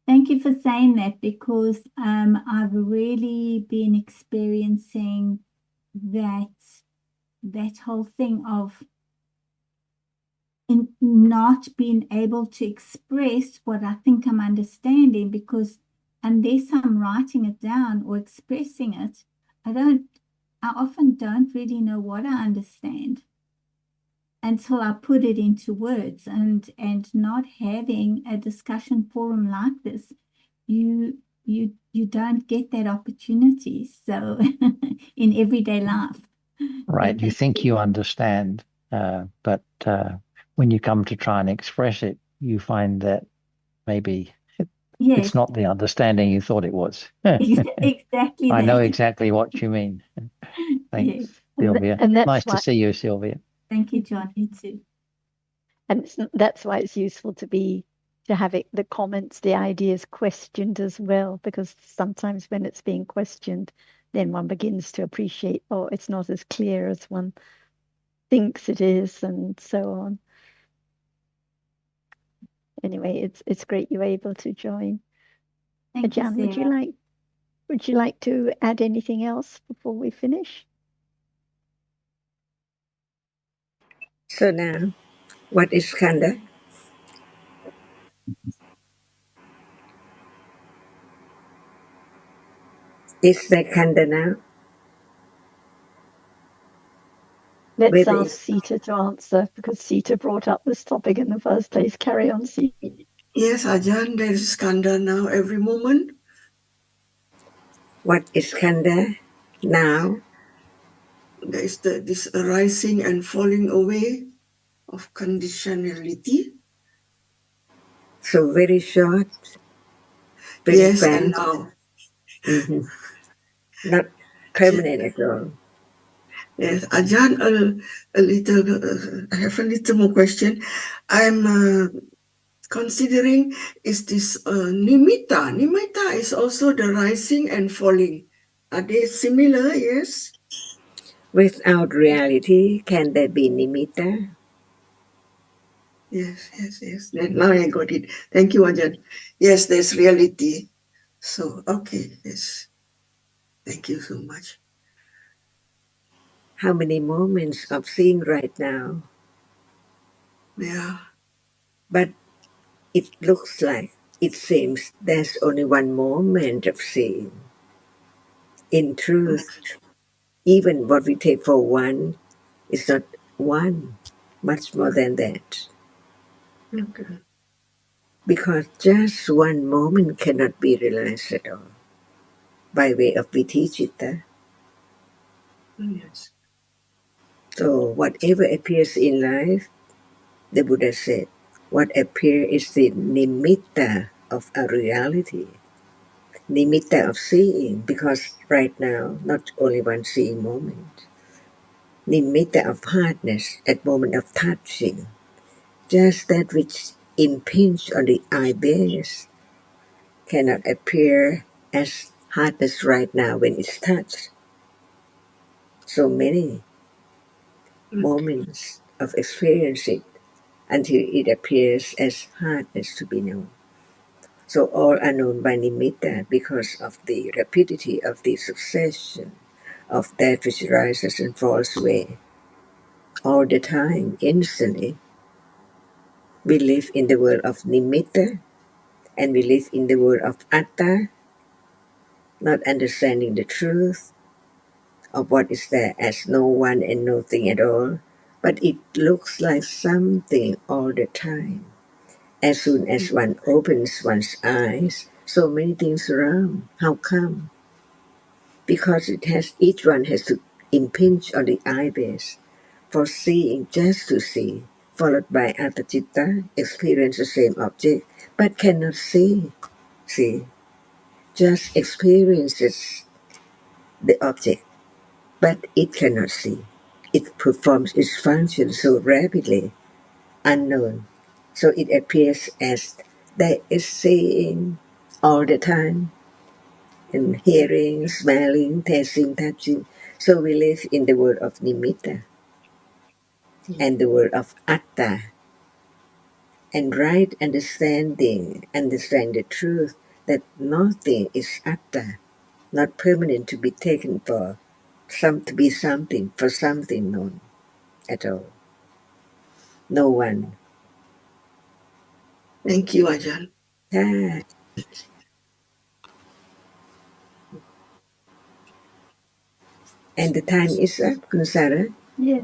Speaker 5: Thank you for saying that, because I've really been experiencing that whole thing of not being able to express what I think I'm understanding, because unless I'm writing it down or expressing it, I often don't really know what I understand until I put it into words. And not having a discussion forum like this, you don't get that opportunity. So in everyday life.
Speaker 11: Right. You think you understand, but when you come to try and express it, you find that maybe
Speaker 5: Yes,
Speaker 11: it's not the understanding you thought it was.
Speaker 5: exactly
Speaker 11: I know
Speaker 5: that.
Speaker 11: exactly what you mean. Thanks,
Speaker 5: Yes.
Speaker 11: Sylvia.
Speaker 1: And that's
Speaker 11: Nice
Speaker 1: why,
Speaker 11: to see you, Sylvia.
Speaker 5: Thank you, John. You too.
Speaker 1: and that's why it's useful to have the comments, the ideas questioned as well, because sometimes when it's being questioned, then one begins to appreciate, oh, it's not as clear as one thinks it is, and so on. Anyway, it's great you're able to join.
Speaker 5: Thank you,
Speaker 1: Ajahn,
Speaker 5: Sarah.
Speaker 1: would you like to add anything else before we finish?
Speaker 4: So now, what is Khanda? Is there Khanda now?
Speaker 1: Let's
Speaker 4: Whether
Speaker 1: ask Sita to answer, because Sita brought up this topic in the first place. Carry on, Sita.
Speaker 9: Yes, Ajahn, there is skanda now every moment.
Speaker 4: what is Khanda now?
Speaker 9: There is this arising and falling away of conditionality.
Speaker 4: So very short, very
Speaker 9: Yes,
Speaker 4: fast.
Speaker 9: and now.
Speaker 4: Mhm. Not permanent at all.
Speaker 9: Yes, Ajahn, a little, I have a little more question. I'm considering, is this nimitta? Nimitta is also the rising and falling. Are they similar? Yes.
Speaker 4: Without reality, can there be nimitta?
Speaker 9: Yes. Now I got it. Thank you, Ajahn. Yes, there's reality. So, okay, yes. Thank you so much.
Speaker 4: How many moments of seeing right now?
Speaker 9: Yeah.
Speaker 4: But it looks like, it seems, there's only one moment of seeing. In truth, even what we take for one is not one, much more than that.
Speaker 9: Okay.
Speaker 4: Because just one moment cannot be realized at all. By way of Viticita.
Speaker 9: Yes.
Speaker 4: So whatever appears in life, the Buddha said, what appears is the nimitta of a reality. Nimitta of seeing, because right now, not only one seeing moment. Nimitta of hardness at moment of touching. Just that which impinge on the eye base cannot appear as hardness right now when it's touched. So many moments of experiencing until it appears as hardness to be known. So all are known by nimitta because of the rapidity of the succession of that which rises and falls away. All the time, instantly, we live in the world of nimitta and we live in the world of atta, not understanding the truth of what is there as no one and nothing at all, but it looks like something all the time. As soon as one opens one's eyes, so many things around. How come? Because each one has to impinge on the eye base for seeing just to see, followed by atacitta, experience the same object, but cannot see. See, just experiences the object, but it cannot see. It performs its function so rapidly, unknown. So it appears as that is seeing all the time, and hearing, smelling, tasting, touching. So we live in the world of nimitta and the world of atta. And right understand the truth that nothing is atta, not permanent to be taken for to be something, for something known at all. No one.
Speaker 9: Thank you, Ajahn.
Speaker 4: Ah, And the time is up, Kun Sarah.
Speaker 1: Yeah.